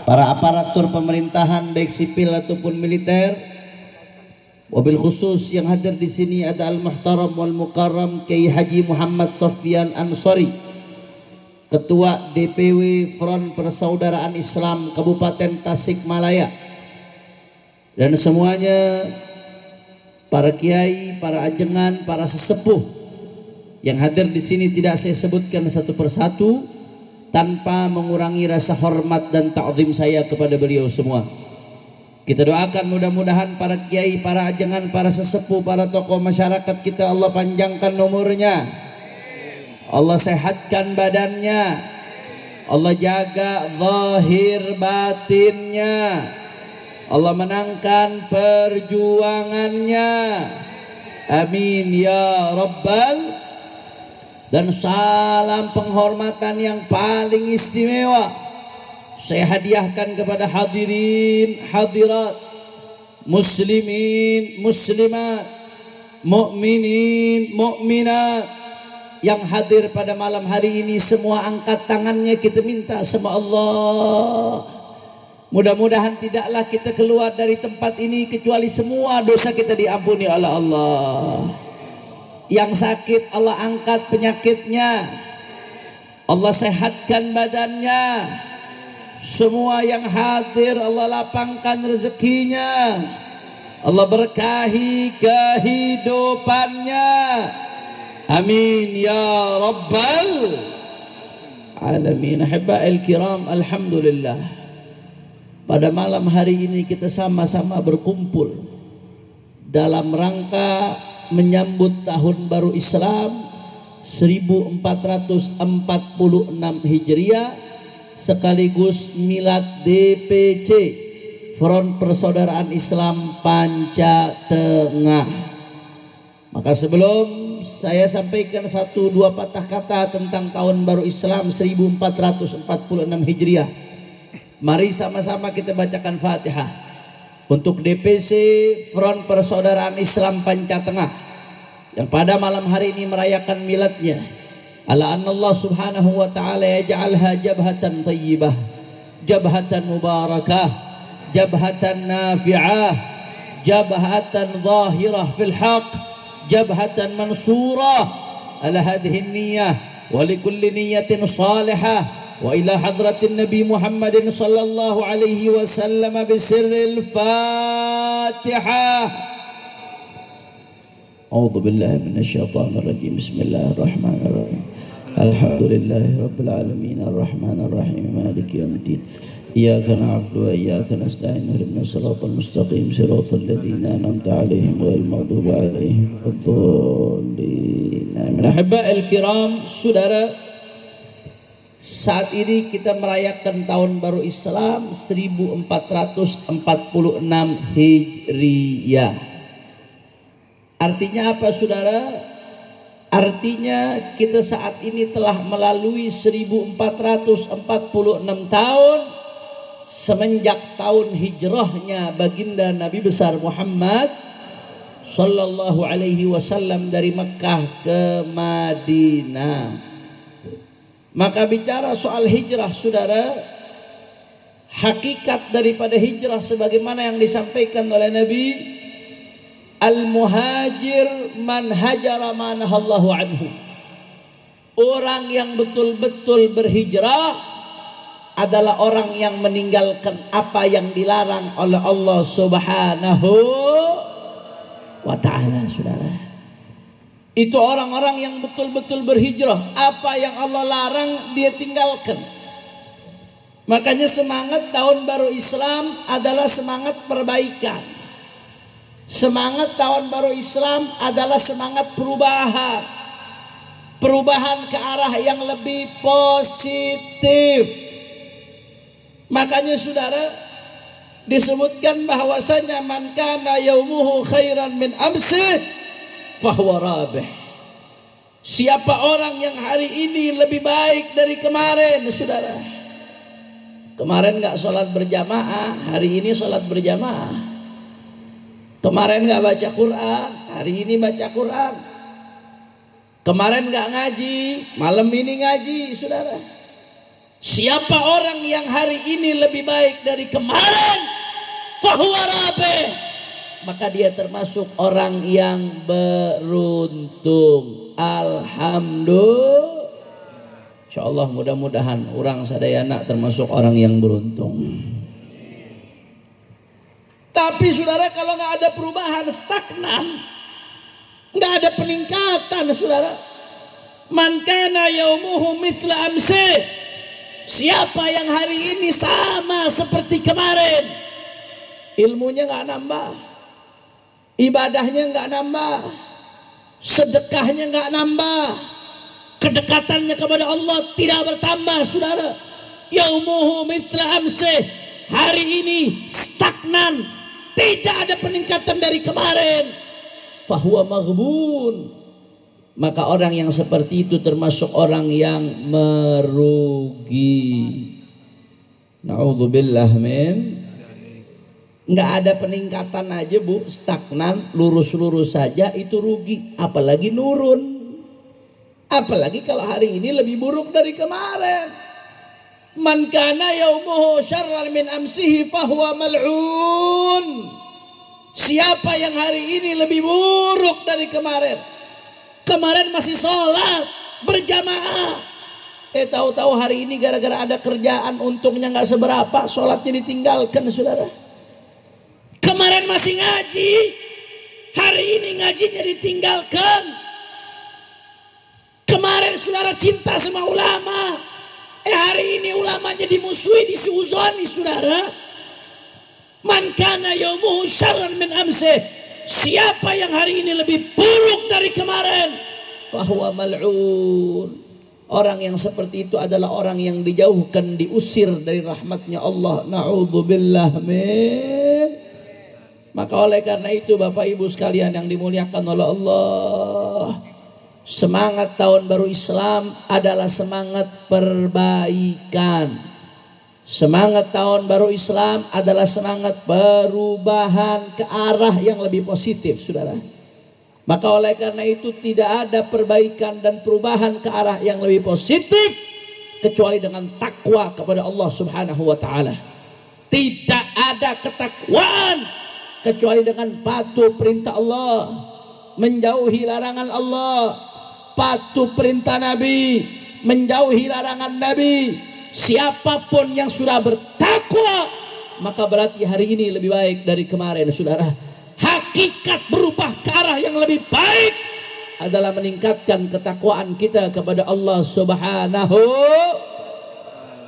para aparatur pemerintahan baik sipil ataupun militer, wabil khusus yang hadir di sini ada Al-Muhtaram wal Mukarram Kiai Haji Muhammad Sofyan Ansori, Ketua DPW Front Persaudaraan Islam Kabupaten Tasikmalaya, dan semuanya para kiai, para ajengan, para sesepuh yang hadir di sini tidak saya sebutkan satu persatu tanpa mengurangi rasa hormat dan ta'zim saya kepada beliau semua. Kita doakan mudah-mudahan para kiai, para ajengan, para sesepuh, para tokoh masyarakat kita Allah panjangkan umurnya, Allah sehatkan badannya, Allah jaga zahir batinnya, Allah menangkan perjuangannya, amin ya rabbal. Dan salam penghormatan yang paling istimewa saya hadiahkan kepada hadirin hadirat, muslimin muslimat, mukminin mukminat yang hadir pada malam hari ini. Semua angkat tangannya, kita minta sama Allah, mudah-mudahan tidaklah kita keluar dari tempat ini kecuali semua dosa kita diampuni oleh Allah. Yang sakit Allah angkat penyakitnya, Allah sehatkan badannya. Semua yang hadir Allah lapangkan rezekinya, Allah berkahi kehidupannya, amin ya rabbal alamin. Ahibba'il kiram, alhamdulillah pada malam hari ini kita sama-sama berkumpul dalam rangka menyambut tahun baru Islam 1446 Hijriah sekaligus milad DPC Front Persaudaraan Islam Panca Tengah. Maka sebelum saya sampaikan satu dua patah kata tentang tahun baru Islam 1446 Hijriah, mari sama-sama kita bacakan Fatihah untuk DPC Front Persaudaraan Islam Panca Tengah yang pada malam hari ini merayakan miladnya. Ala anna Allah subhanahu wa ta'ala yaj'alha jabhatan tayyibah, jabhatan mubarakah, jabhatan nafi'ah, jabhatan zahirah fil haq, jabhatan mansurah ala hadhihi niyyah wa likulli niyyatin salihah wa ila hadratin Nabi Muhammadin sallallahu alaihi wasallam bisirril Fatihah. A'udzu billahi minasyaitonir rajim. Bismillahirrahmanirrahim. Alhamdulillahi rabbil alamin arrahmanir rahim maliki yaumiddin. Iyyaka na'budu wa iyyaka nasta'in ihdinas siratal mustaqim siratal ladzina an'amta 'alaihim ghairil maghdubi 'alaihim waladdallin. Amin. Ahibba'il kiram, saudara, saat ini kita merayakan tahun baru Islam 1446 Hijriah. Artinya apa saudara? Artinya kita saat ini telah melalui 1446 tahun semenjak tahun hijrahnya baginda Nabi besar Muhammad sallallahu alaihi wasallam dari Mekah ke Madinah. Maka bicara soal hijrah saudara, hakikat daripada hijrah sebagaimana yang disampaikan oleh Nabi, al-muhajir man hajara ma nahallahu anhu. Orang yang betul-betul berhijrah adalah orang yang meninggalkan apa yang dilarang oleh Allah Subhanahu wa ta'ala saudara. Itu orang-orang yang betul-betul berhijrah. Apa yang Allah larang dia tinggalkan. Makanya semangat tahun baru Islam adalah semangat perbaikan. Semangat tahun baru Islam adalah semangat perubahan. Perubahan ke arah yang lebih positif. Makanya saudara, disebutkan bahwasanya man kana yaumuhu khairan min amsih fahuwa rabih. Siapa orang yang hari ini lebih baik dari kemarin saudara. Kemarin nggak sholat berjamaah, hari ini sholat berjamaah. Kemarin nggak baca Quran, hari ini baca Quran. Kemarin nggak ngaji, malam ini ngaji saudara. Siapa orang yang hari ini lebih baik dari kemarin, fahuwa rabih, maka dia termasuk orang yang beruntung. Alhamdulillah. Insyaallah mudah-mudahan orang sadayana termasuk orang yang beruntung. Tapi saudara, kalau nggak ada perubahan, stagnan, nggak ada peningkatan, saudara. Man kana yaumuhu mithla amsi, siapa yang hari ini sama seperti kemarin, ilmunya nggak nambah, ibadahnya nggak nambah, sedekahnya nggak nambah, kedekatannya kepada Allah tidak bertambah, saudara. Yaumuhu mithla amsi, hari ini stagnan, tidak ada peningkatan dari kemarin. Fahuwa maghbun, maka orang yang seperti itu termasuk orang yang merugi. Na'udzubillah min. Nggak ada peningkatan aja bu, stagnan, lurus-lurus saja itu rugi. Apalagi nurun. Apalagi kalau hari ini lebih buruk dari kemarin. Man kana yaumuhu syarran min amsihi fahuwa mal'un. Siapa yang hari ini lebih buruk dari kemarin? Kemarin masih sholat berjamaah, tahu-tahu hari ini gara-gara ada kerjaan untungnya nggak seberapa, sholatnya ditinggalkan, saudara. Kemarin masih ngaji, hari ini ngajinya ditinggalkan. Kemarin saudara cinta sama ulama, hari ini ulamanya dimusuhi, disuuzoni, saudara. Man kana yaumuhu syarran min amsih, siapa yang hari ini lebih buruk dari kemarin, fahuwa mal'un. Orang yang seperti itu adalah orang yang dijauhkan, diusir dari rahmatnya Allah. Na'udzubillah min. Maka oleh karena itu Bapak Ibu sekalian yang dimuliakan oleh Allah, semangat tahun baru Islam adalah semangat perbaikan. Semangat tahun baru Islam adalah semangat perubahan ke arah yang lebih positif, saudara. Maka oleh karena itu tidak ada perbaikan dan perubahan ke arah yang lebih positif kecuali dengan takwa kepada Allah Subhanahu wa taala. Tidak ada ketakwaan kecuali dengan patuh perintah Allah, menjauhi larangan Allah, patuh perintah Nabi, menjauhi larangan Nabi. Siapapun yang sudah bertakwa, maka berarti hari ini lebih baik dari kemarin, saudara. Hakikat berubah ke arah yang lebih baik adalah meningkatkan ketakwaan kita kepada Allah Subhanahu.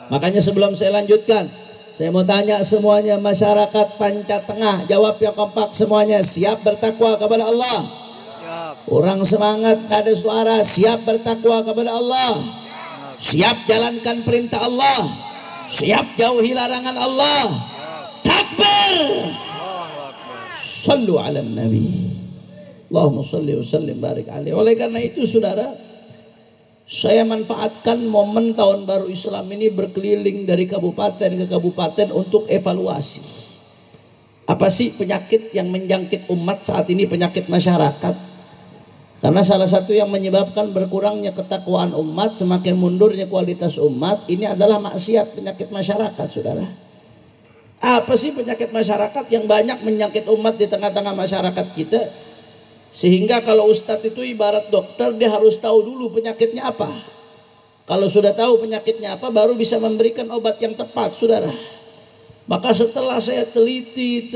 Makanya sebelum saya lanjutkan, saya mau tanya semuanya, masyarakat Panca Tengah, jawab yang kompak semuanya. Siap bertakwa kepada Allah? Siap. Orang semangat, gak ada suara. Siap bertakwa kepada Allah? Siap jalankan perintah Allah, siap jauhi larangan Allah. Takbir. Sallu ala Nabi. Allahumma salli wa sallim barik alaihi. Oleh karena itu saudara, saya manfaatkan momen tahun baru Islam ini berkeliling dari kabupaten ke kabupaten untuk evaluasi. Apa sih penyakit yang menjangkit umat saat ini, penyakit masyarakat? Karena salah satu yang menyebabkan berkurangnya ketakwaan umat, semakin mundurnya kualitas umat, ini adalah maksiat, penyakit masyarakat, saudara. Apa sih penyakit masyarakat yang banyak menyakit umat di tengah-tengah masyarakat kita? Sehingga kalau ustadz itu ibarat dokter, dia harus tahu dulu penyakitnya apa. Kalau sudah tahu penyakitnya apa, baru bisa memberikan obat yang tepat, saudara. Maka setelah saya teliti,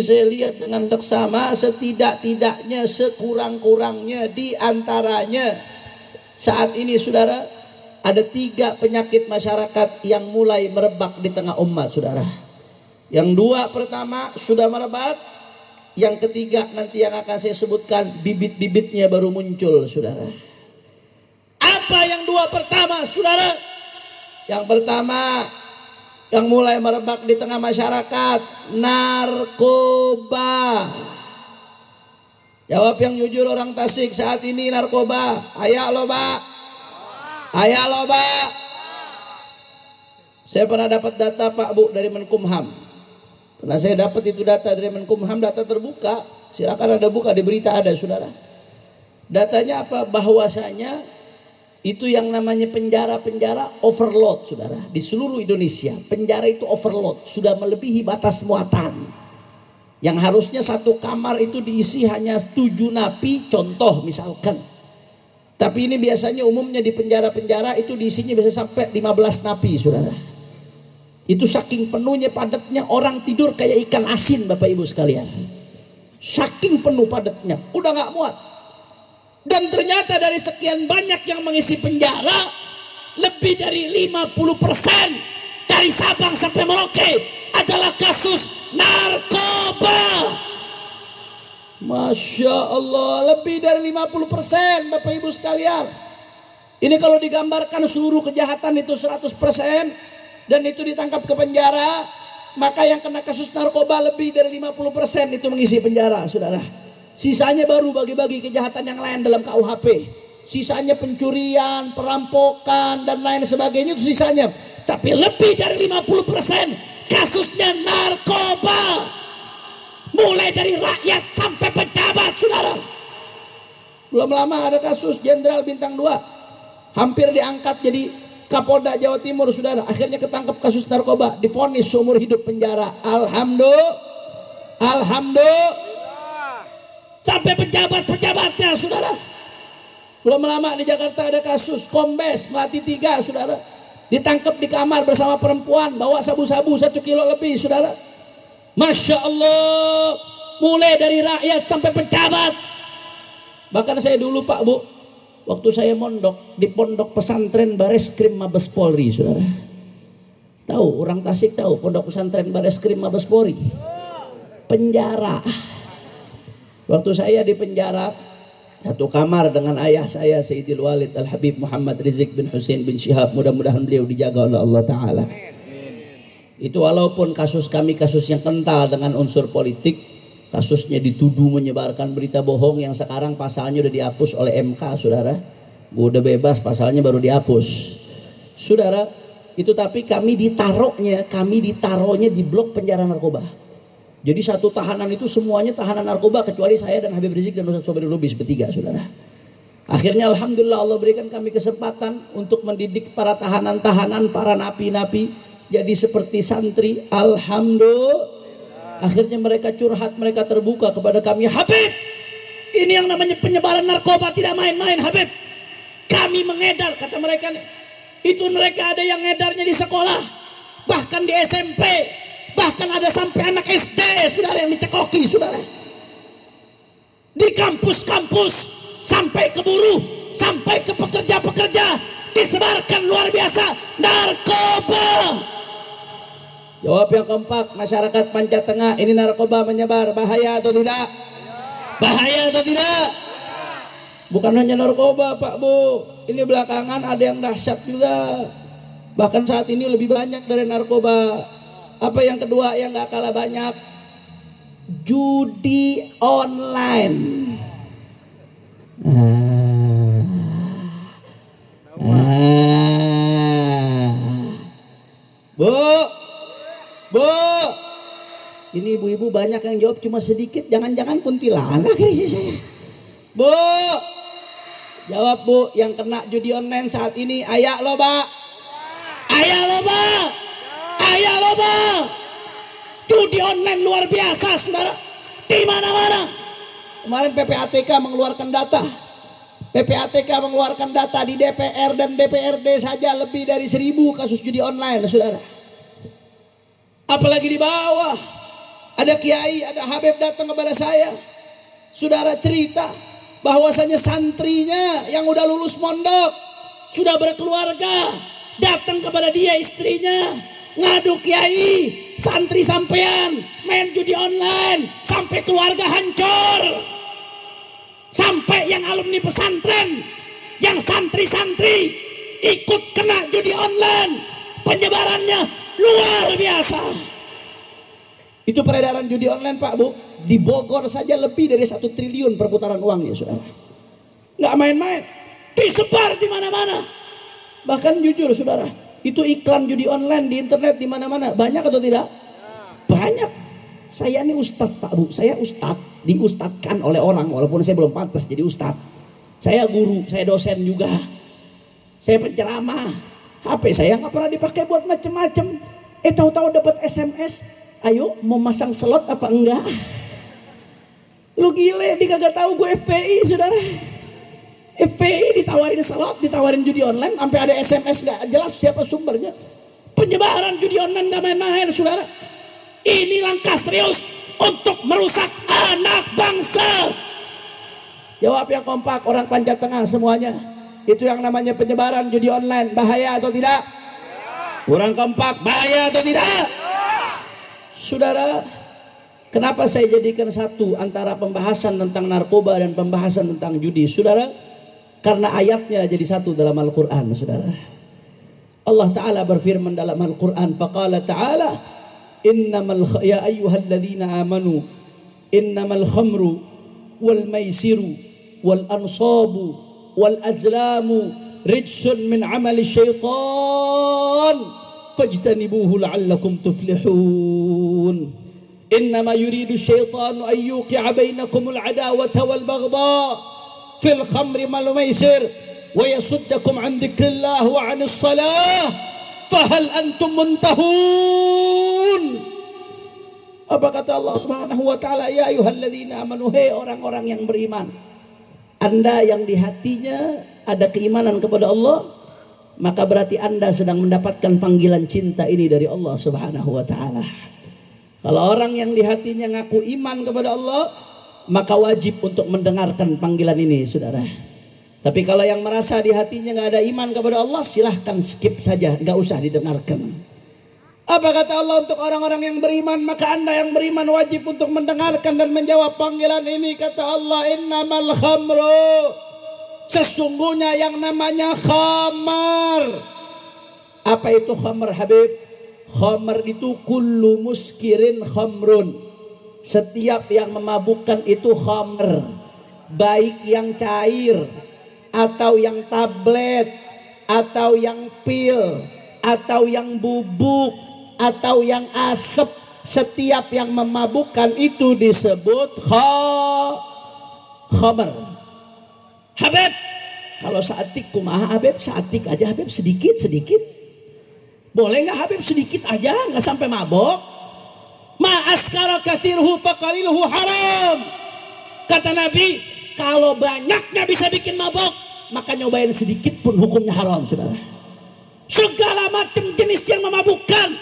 saya lihat dengan seksama, setidak-tidaknya, sekurang-kurangnya di antaranya saat ini, saudara, ada 3 penyakit masyarakat yang mulai merebak di tengah umat, saudara. Yang 2 pertama sudah merebak, yang ketiga nanti yang akan saya sebutkan bibit-bibitnya baru muncul, saudara. Apa yang 2 pertama, saudara? Yang pertama yang mulai merebak di tengah masyarakat, narkoba. Jawab yang jujur orang Tasik, saat ini narkoba. Ayak loba. Ayak loba. Saya pernah dapat data Pak Bu dari Menkumham. Pernah saya dapat itu data dari Menkumham, data terbuka. Silakan ada buka di berita ada, saudara. Datanya apa? Bahwasanya Itu yang namanya penjara-penjara overload, saudara. Di seluruh Indonesia, penjara itu overload, sudah melebihi batas muatan. Yang harusnya satu kamar itu diisi hanya 7 napi, contoh misalkan. Tapi ini biasanya umumnya di penjara-penjara itu diisinya bisa sampai 15 napi, saudara. Itu saking penuhnya, padatnya, orang tidur kayak ikan asin, Bapak Ibu sekalian. Saking penuh padatnya, udah nggak muat. Dan ternyata dari sekian banyak yang mengisi penjara, lebih dari 50% dari Sabang sampai Merauke adalah kasus narkoba. Masya Allah, lebih dari 50%, Bapak Ibu sekalian. Ini kalau digambarkan seluruh kejahatan itu 100% dan itu ditangkap ke penjara, maka yang kena kasus narkoba lebih dari 50% itu mengisi penjara, saudara. Sisanya baru bagi-bagi kejahatan yang lain dalam KUHP. Sisanya pencurian, perampokan, dan lain sebagainya itu sisanya. Tapi lebih dari 50% kasusnya narkoba. Mulai dari rakyat sampai pejabat, saudara. Belum lama ada kasus Jenderal Bintang 2. Hampir diangkat jadi Kapolda Jawa Timur, saudara. Akhirnya ketangkep kasus narkoba. Divonis seumur hidup penjara. Alhamdulillah. Sampai pejabat-pejabatnya, saudara. Belum lama di Jakarta ada kasus Kombes Melati 3, saudara. Ditangkap di kamar bersama perempuan, bawa sabu-sabu 1 kilo lebih, saudara. Masya Allah, mulai dari rakyat sampai pejabat. Bahkan saya dulu, Pak Bu, waktu saya mondok di pondok pesantren Bareskrim Mabes Polri, saudara. Tahu, orang Tasik tahu pondok pesantren Bareskrim Mabes Polri. Penjara. Waktu saya di penjara, satu kamar dengan ayah saya Sayyidil Walid Al-Habib Muhammad Rizik bin Hussein bin Syihab, mudah-mudahan beliau dijaga oleh Allah Ta'ala. Itu walaupun kasus kami kasus yang kental dengan unsur politik, kasusnya dituduh menyebarkan berita bohong yang sekarang pasalnya udah dihapus oleh MK, saudara. Udah bebas, pasalnya baru dihapus, saudara. Itu tapi kami ditaruhnya di blok penjara narkoba. Jadi satu tahanan itu semuanya tahanan narkoba kecuali saya dan Habib Rizik dan Ustaz Sobri Lubis bertiga, saudara. Akhirnya alhamdulillah Allah berikan kami kesempatan untuk mendidik para tahanan-tahanan, para napi-napi jadi seperti santri. Alhamdulillah. Akhirnya mereka curhat, mereka terbuka kepada kami. Habib, ini yang namanya penyebaran narkoba tidak main-main, Habib. Kami mengedar, kata mereka. Itu mereka ada yang ngedarnya di sekolah, bahkan di SMP. Bahkan ada sampai anak SD, saudara, yang dicekoki, saudara. Di kampus-kampus, sampai ke buruh, sampai ke pekerja-pekerja, disebarkan luar biasa narkoba. Jawab yang keempat, masyarakat Panca Tengah, ini narkoba menyebar, bahaya atau tidak? Bahaya atau tidak? Bukan hanya narkoba, Pak Bu, ini belakangan ada yang dahsyat juga. Bahkan saat ini lebih banyak dari narkoba. Apa yang kedua yang gak kalah banyak? Judi online. Bu, ini ibu-ibu banyak yang jawab cuma sedikit. Jangan-jangan kuntilanak ini saya. Bu, jawab Bu, yang kena judi online saat ini ayak loba. Ayak loba. Ayak loba. Judi online luar biasa, saudara. Di mana-mana. Kemarin PPATK mengeluarkan data. PPATK mengeluarkan data di DPR dan DPRD saja lebih dari 1000 kasus judi online, saudara. Apalagi di bawah. Ada kiai, ada habib datang kepada saya. Saudara cerita bahwasanya santrinya yang udah lulus mondok, sudah berkeluarga, datang kepada dia istrinya, ngadu, kiai, santri sampean main judi online sampai keluarga hancur. Sampai yang alumni pesantren, yang santri-santri ikut kena judi online, penyebarannya luar biasa. Itu peredaran judi online, Pak Bu, di Bogor saja lebih dari 1 triliun perputaran uangnya, saudara. Nggak main-main, disebar di mana-mana. Bahkan jujur, saudara, itu iklan judi online di internet di mana-mana, banyak atau tidak? Banyak. Saya ini ustadz, Pak Bu, saya ustadz, diustadkan oleh orang walaupun saya belum pantas jadi ustadz. Saya guru, saya dosen juga. Saya penceramah, HP saya nggak pernah dipakai buat macem-macem. Tahu-tahu dapat SMS, ayo mau masang slot apa enggak? Lu gile, dia kagak tahu gue FPI, saudara. FPI ditawarin slot, ditawarin judi online, sampai ada SMS nggak jelas siapa sumbernya. Penyebaran judi online nggak main-main, saudara. Ini langkah serius untuk merusak anak bangsa. Jawab yang kompak, orang Panjat Tengah semuanya. Itu yang namanya penyebaran judi online, bahaya atau tidak? Kurang kompak, bahaya atau tidak? Saudara, kenapa saya jadikan satu antara pembahasan tentang narkoba dan pembahasan tentang judi, saudara? Karena ayatnya jadi satu dalam Al-Quran, saudara. Allah Ta'ala berfirman dalam Al-Quran, faqala ta'ala, ya ayyuhalladzina amanu, innamal khamru wal maisiru wal ansabu wal azlamu rijsun min amali syaitan fajtanibuhu la'allakum tuflihun. Innama yuridu syaitanu an yuqi'a bainakumul adawata wal baghdha fil khamri wal maisir wa yasuddakum an dzikrillah wa 'anis shalah fahal antum muntahun. Apa kata Allah Subhanahu wa taala? Ya ayyuhalladzina amanu, hei orang-orang yang beriman, Anda yang di hatinya ada keimanan kepada Allah, maka berarti Anda sedang mendapatkan panggilan cinta ini dari Allah Subhanahu wa taala. Kalau orang yang di hatinya ngaku iman kepada Allah, maka wajib untuk mendengarkan panggilan ini, saudara. Tapi kalau yang merasa di hatinya nggak ada iman kepada Allah, silahkan skip saja, nggak usah didengarkan. Apa kata Allah untuk orang-orang yang beriman? Maka Anda yang beriman wajib untuk mendengarkan dan menjawab panggilan ini. Kata Allah, innamal khamru, sesungguhnya yang namanya khamar. Apa itu khamar, Habib? Khamar itu kullu muskirin khamrun. Setiap yang memabukkan itu khamar, baik yang cair atau yang tablet atau yang pil atau yang bubuk atau yang asap, setiap yang memabukkan itu disebut khamar. Habib, kalau saatik kumaha Habib? Saatik aja Habib, sedikit-sedikit. Boleh nggak Habib sedikit aja, nggak sampai mabok? Ma askara kathirhu faqaliluhu haram. Kata Nabi, kalau banyaknya bisa bikin mabok, maka nyobain sedikit pun hukumnya haram, saudara. Segala macam jenis yang memabukkan,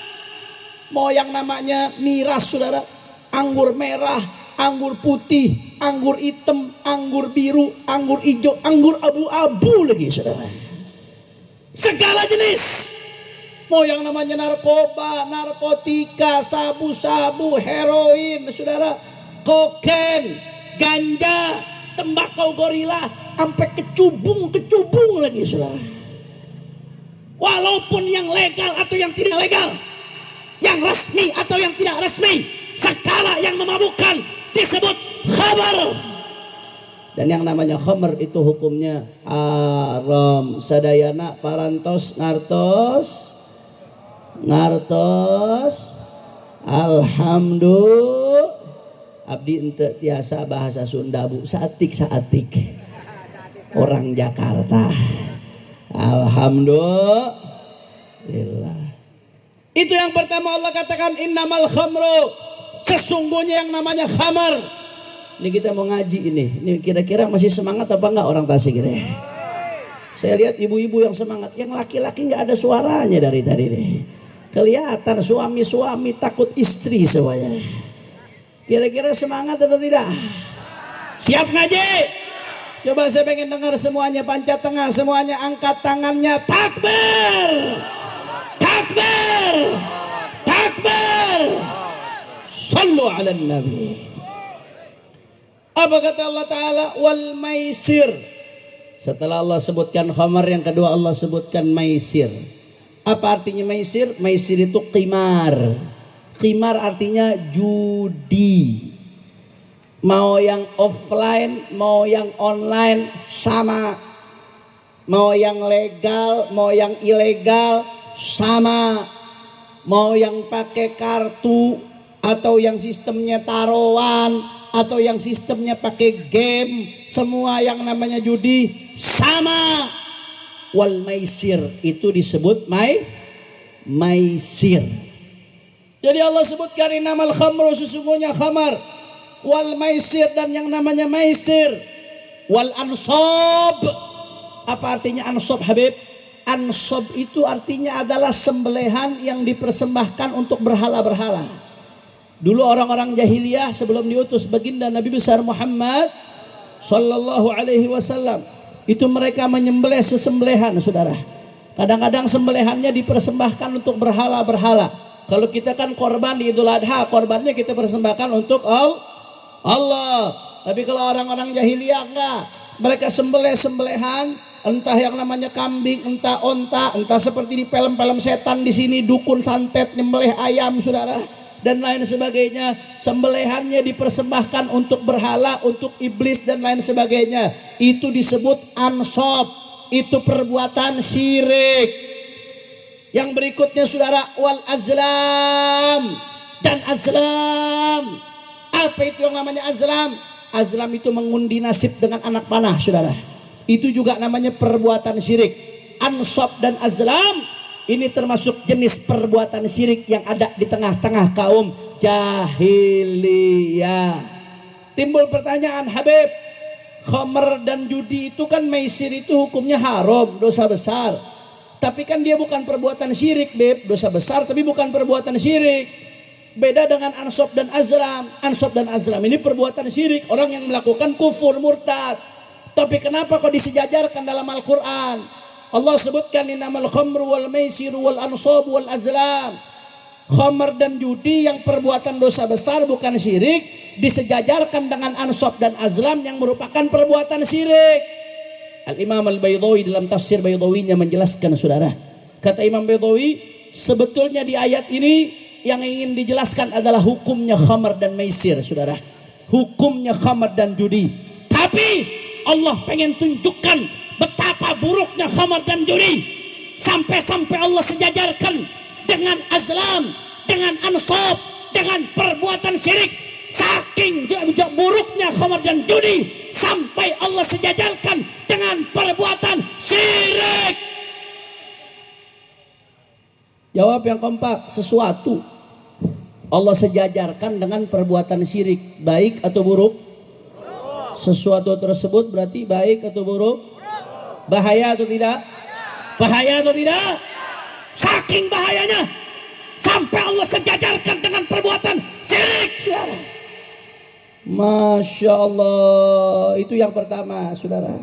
mau yang namanya miras, saudara, anggur merah, anggur putih, anggur hitam, anggur biru, anggur hijau, anggur abu-abu lagi, saudara. Segala jenis. Mau yang namanya narkoba, narkotika, sabu-sabu, heroin, saudara, kokain, ganja, tembakau gorila, sampai kecubung lagi, saudara. Walaupun yang legal atau yang tidak legal, yang resmi atau yang tidak resmi, segala yang memabukkan disebut khamar. Dan yang namanya khamar itu hukumnya haram. Sadayana parantos ngartos alhamdulillah. Abdi ente tiasa bahasa Sunda, Bu. Saatik orang Jakarta. Alhamdulillah. Itu yang pertama Allah katakan innamal khamru, sesungguhnya yang namanya khamar. Ini kita mau ngaji ini. Ini kira-kira masih semangat apa enggak orang Tasik ini? Saya lihat ibu-ibu yang semangat, yang laki-laki nggak ada suaranya dari tadi nih. Kelihatan suami-suami takut istri semuanya. Kira-kira semangat atau tidak? Siap ngaji? Coba saya pengen dengar semuanya, Panjat Tengah semuanya angkat tangannya, takbir, takbir, takbir. Sallu ala nabi. Apa kata Allah Ta'ala? Wal maisir. Setelah Allah sebutkan khamar, yang kedua Allah sebutkan maisir. Apa artinya maisir? Maisir itu qimar. Qimar artinya judi. Mau yang offline, mau yang online sama. Mau yang legal, mau yang ilegal sama. Mau yang pakai kartu atau yang sistemnya taruhan atau yang sistemnya pakai game, semua yang namanya judi sama. wal maisir, itu disebut maisir. Jadi Allah sebutkan innamal khamru, sesungguhnya khamar, wal maisir, dan yang namanya maisir, wal ansab. Apa artinya ansab, Habib? Ansab itu artinya adalah sembelihan yang dipersembahkan untuk berhala-berhala. Dulu orang-orang jahiliyah sebelum diutus baginda Nabi besar Muhammad sallallahu alaihi wasallam, itu mereka menyembelih sesembelihan, saudara. Kadang-kadang sembelihannya dipersembahkan untuk berhala-berhala. Kalau kita kan korban di Idul Adha, korbannya kita persembahkan untuk Allah. Tapi kalau orang-orang jahiliyah enggak, mereka sembelih-sembelihan, entah yang namanya kambing, entah onta, entah seperti di film-film setan di sini dukun santet nyembelih ayam, saudara, dan lain sebagainya. Sembelihannya dipersembahkan untuk berhala, untuk iblis dan lain sebagainya. Itu disebut ansab, itu perbuatan syirik. Yang berikutnya, saudara, wal azlam, dan azlam. Apa itu yang namanya azlam? Azlam itu mengundi nasib dengan anak panah, saudara. Itu juga namanya perbuatan syirik. Ansab dan azlam ini termasuk jenis perbuatan syirik yang ada di tengah-tengah kaum jahiliyah. Timbul pertanyaan, Habib, khamr dan judi itu kan, maisir itu hukumnya haram, dosa besar. Tapi kan dia bukan perbuatan syirik, Beb. Dosa besar tapi bukan perbuatan syirik. Beda dengan ansab dan azlam. Ansab dan azlam ini perbuatan syirik, orang yang melakukan kufur murtad. Tapi kenapa kok disejajarkan dalam Al-Quran? Allah sebutkan innamal khamru wal maisiru wal ansab wal azlam. Khamr dan judi yang perbuatan dosa besar bukan syirik, disejajarkan dengan ansab dan azlam yang merupakan perbuatan syirik. Al-Imam Al-Baydawi dalam tafsir Baydawinya menjelaskan, saudara. Kata Imam Baydawi, sebetulnya di ayat ini yang ingin dijelaskan adalah hukumnya khamr dan maisir, saudara. Hukumnya khamr dan judi. Tapi Allah pengen tunjukkan betapa buruknya khamr dan judi, sampai-sampai Allah sejajarkan dengan azlam, dengan ansab, dengan perbuatan syirik. Saking buruknya khamr dan judi, sampai Allah sejajarkan dengan perbuatan syirik. Jawab yang kompak, sesuatu Allah sejajarkan dengan perbuatan syirik, baik atau buruk? Sesuatu tersebut berarti baik atau buruk? Bahaya atau tidak? Bahaya atau tidak? Saking bahayanya sampai Allah sejajarkan dengan perbuatan syirik, saudara. Masya Allah. Itu yang pertama, saudara.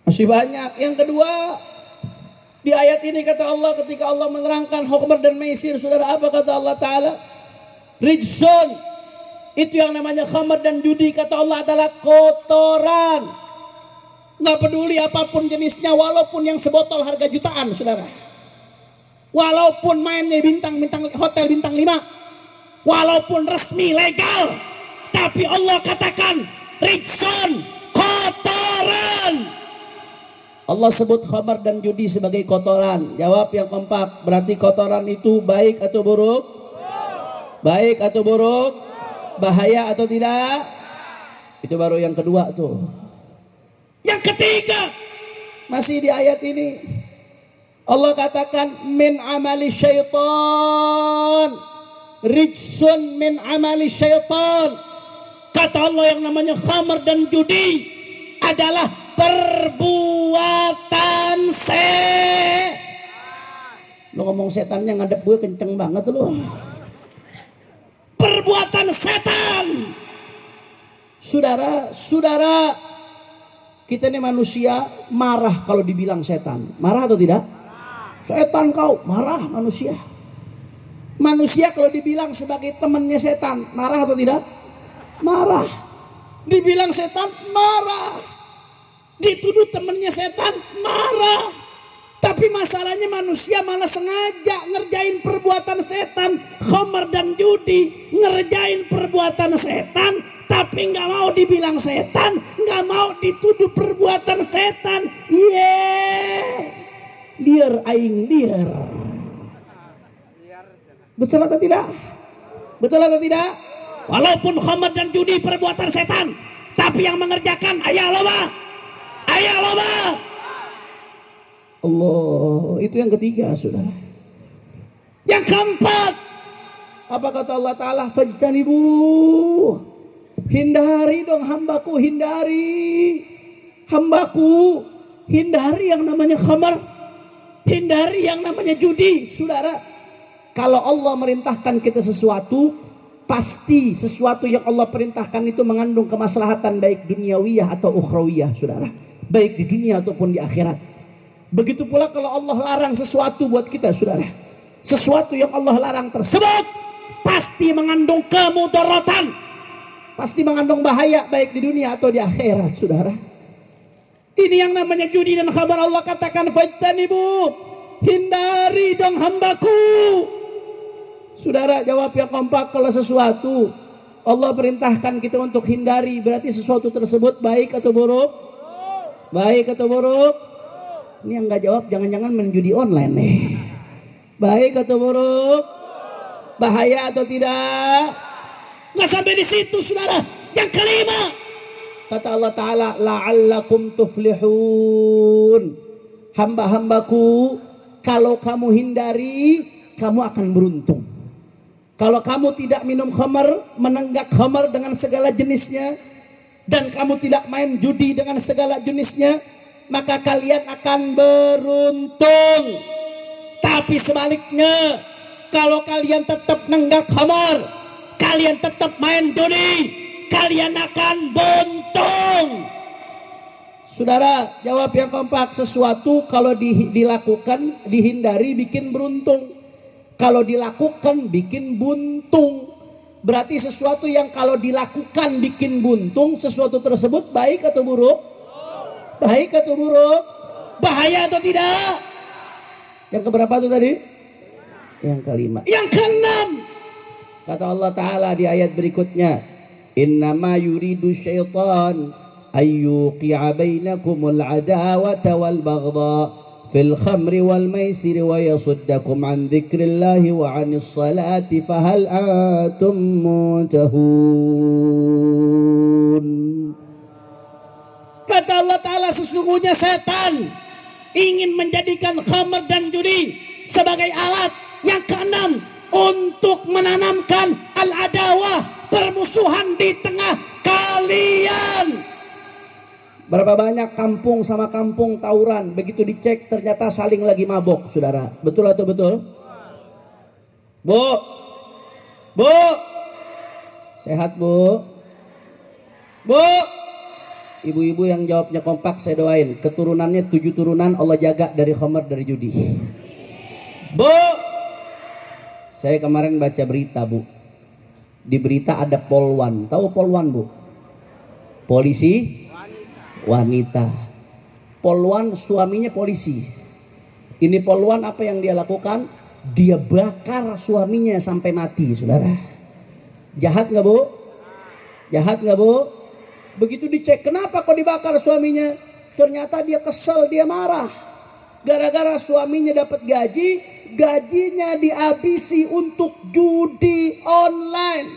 Masih banyak. Yang kedua, di ayat ini kata Allah, ketika Allah menerangkan khamr dan maisir, saudara, apa kata Allah Ta'ala? Rijsun, itu yang namanya khamr dan judi, kata Allah, adalah kotoran. Nggak peduli apapun jenisnya, walaupun yang sebotol harga jutaan, saudara. Walaupun mainnya bintang-bintang hotel bintang 5, walaupun resmi legal, tapi Allah katakan rijsun, kotoran. Allah sebut khamr dan judi sebagai kotoran. Jawab yang kompak, berarti kotoran itu baik atau buruk? Baik atau buruk? Bahaya atau tidak? Itu baru yang kedua tuh. Yang ketiga, masih di ayat ini, Allah katakan min amali syaitan, rijsun min amali syaitan. Kata Allah, yang namanya khamr dan judi adalah perbuatan setan. Lo ngomong setannya ngadep gue kenceng banget lo. Perbuatan setan. Saudara, kita ini manusia marah kalau dibilang setan. Marah atau tidak? Setan kau, marah manusia. Manusia kalau dibilang sebagai temannya setan, marah atau tidak? Marah. Dibilang setan, marah. Dituduh temannya setan, marah. Tapi masalahnya manusia malah sengaja ngerjain perbuatan setan. Khamr dan judi ngerjain perbuatan setan, tapi nggak mau dibilang setan, nggak mau dituduh perbuatan setan. Liar aing liar. Betul atau tidak? Betul atau tidak? Walaupun khamr dan judi perbuatan setan, tapi yang mengerjakan ayah loba. Ayah loba. Allah, itu yang ketiga, saudara. Yang keempat, apa kata Allah Ta'ala? Fajtanibu, hindari dong hambaku, hindari hambaku, hindari yang namanya khamar, hindari yang namanya judi. Saudara, kalau Allah merintahkan kita sesuatu, pasti sesuatu yang Allah perintahkan itu mengandung kemaslahatan baik duniawiyah atau ukhrawiyah, saudara, baik di dunia ataupun di akhirat. Begitu pula kalau Allah larang sesuatu buat kita, saudara, sesuatu yang Allah larang tersebut pasti mengandung kemudaratan, pasti mengandung bahaya baik di dunia atau di akhirat, saudara. Ini yang namanya judi dan khabar. Allah katakan fajtanibu, hindari dong hambaku. Saudara, jawab yang kompak. Kalau sesuatu Allah perintahkan kita untuk hindari, berarti sesuatu tersebut baik atau buruk? Baik atau buruk? Ini yang gak jawab jangan-jangan main judi online nih. Baik atau buruk? Bahaya atau tidak? Nggak sampai di situ, saudara. Yang kelima, kata Allah Ta'ala, la'allakum tuflihun. Hamba-hambaku, kalau kamu hindari, kamu akan beruntung. Kalau kamu tidak minum khamar, menenggak khamar dengan segala jenisnya, dan kamu tidak main judi dengan segala jenisnya, maka kalian akan beruntung. Tapi sebaliknya, kalau kalian tetap nenggak khamar, kalian tetap main judi, kalian akan buntung. Saudara, jawab yang kompak. Sesuatu kalau dilakukan, dihindari, bikin beruntung. Kalau dilakukan, bikin buntung. Berarti sesuatu yang kalau dilakukan bikin buntung, sesuatu tersebut baik atau buruk? Baik atau buruk? Bahaya atau tidak? Yang keberapa itu tadi? Yang kelima. Yang keenam, kata Allah Ta'ala di ayat berikutnya, innama yuridu syaitan ayyuqi'a bainakumul adawata wal baghdha fil khamri wal maisiri wa yasuddakum an dzikrillahi wa 'anis salati fahal antum muntahun. Kata Allah Ta'ala, sesungguhnya setan ingin menjadikan khamr dan judi sebagai alat yang keenam untuk menanamkan al-adawah, permusuhan di tengah kalian. Berapa banyak kampung sama kampung tawuran, begitu dicek ternyata saling lagi mabok, saudara. Betul atau betul? Bu, bu, sehat bu, bu. Ibu-ibu yang jawabnya kompak saya doain, keturunannya 7 turunan Allah jaga dari khamar, dari judi. Bu, saya kemarin baca berita bu, di berita ada polwan. Tahu polwan bu? Polisi wanita. Polwan suaminya polisi. Ini polwan apa yang dia lakukan? Dia bakar suaminya sampai mati, saudara. Jahat nggak bu? Jahat nggak bu? Begitu dicek, kenapa kok dibakar suaminya? Ternyata dia kesel, dia marah. Gara-gara suaminya dapat gaji, gajinya dihabisi untuk judi online.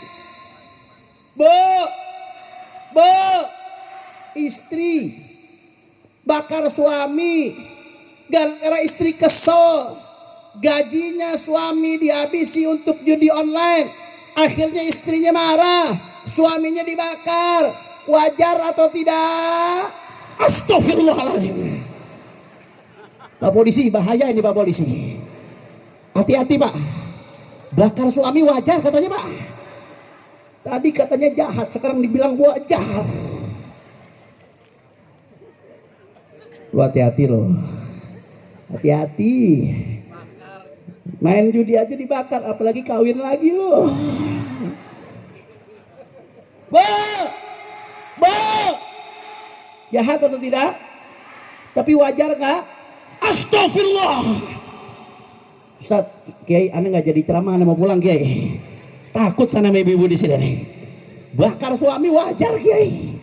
Bu, istri bakar suami gara-gara istri kesel, gajinya suami dihabisi untuk judi online. Akhirnya istrinya marah, suaminya dibakar. Wajar atau tidak? Astagfirullahaladzim. Pak polisi, bahaya ini Pak polisi. Hati-hati Pak. Bakar suami wajar katanya Pak. Tadi katanya jahat, sekarang dibilang wajar. Lu hati-hati loh. Hati-hati. Main judi aja dibakar, apalagi kawin lagi loh. Jahat atau tidak? Tapi wajar nggak? Astagfirullah. Ustaz, Kiai, anda nggak jadi ceramah, anda mau pulang Kiai. Takut sana ibu-ibu di sini. Bakar suami wajar Kiai.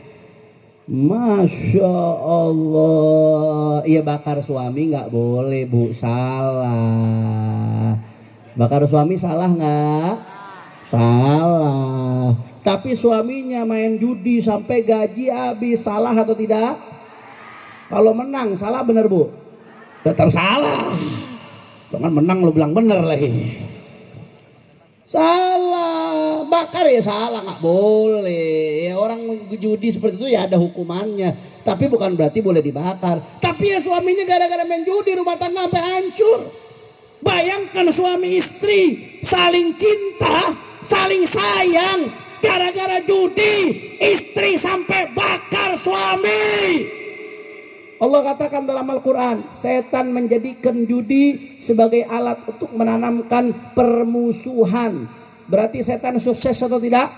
Masya Allah. Iya bakar suami nggak boleh bu, salah. Bakar suami salah nggak? Salah. Tapi suaminya main judi sampai gaji habis, salah atau tidak? Kalau menang salah benar bu. Tetap salah. Jangan menang lu bilang bener lagi. Salah, bakar ya salah, nggak boleh. Ya, orang judi seperti itu ya ada hukumannya. Tapi bukan berarti boleh dibakar. Tapi ya suaminya gara-gara main judi rumah tangga sampai hancur. Bayangkan suami istri saling cinta, saling sayang. Gara-gara judi istri sampai bakar suami. Allah katakan dalam Al-Quran, setan menjadikan judi sebagai alat untuk menanamkan permusuhan. Berarti setan sukses atau tidak?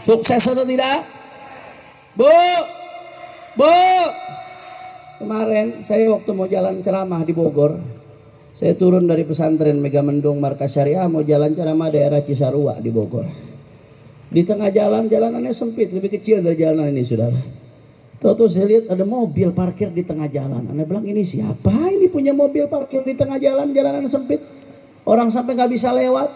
Sukses atau tidak? Bu, kemarin saya waktu mau jalan ceramah di Bogor, saya turun dari pesantren Megamendung Markas Syariah mau jalan ceramah daerah Cisarua di Bogor. Di tengah jalan, jalanannya sempit, lebih kecil dari jalanan ini, saudara. Tahu saya lihat ada mobil parkir di tengah jalan. Anda bilang ini siapa? Ini punya mobil parkir di tengah jalan, jalanan sempit. Orang sampai nggak bisa lewat.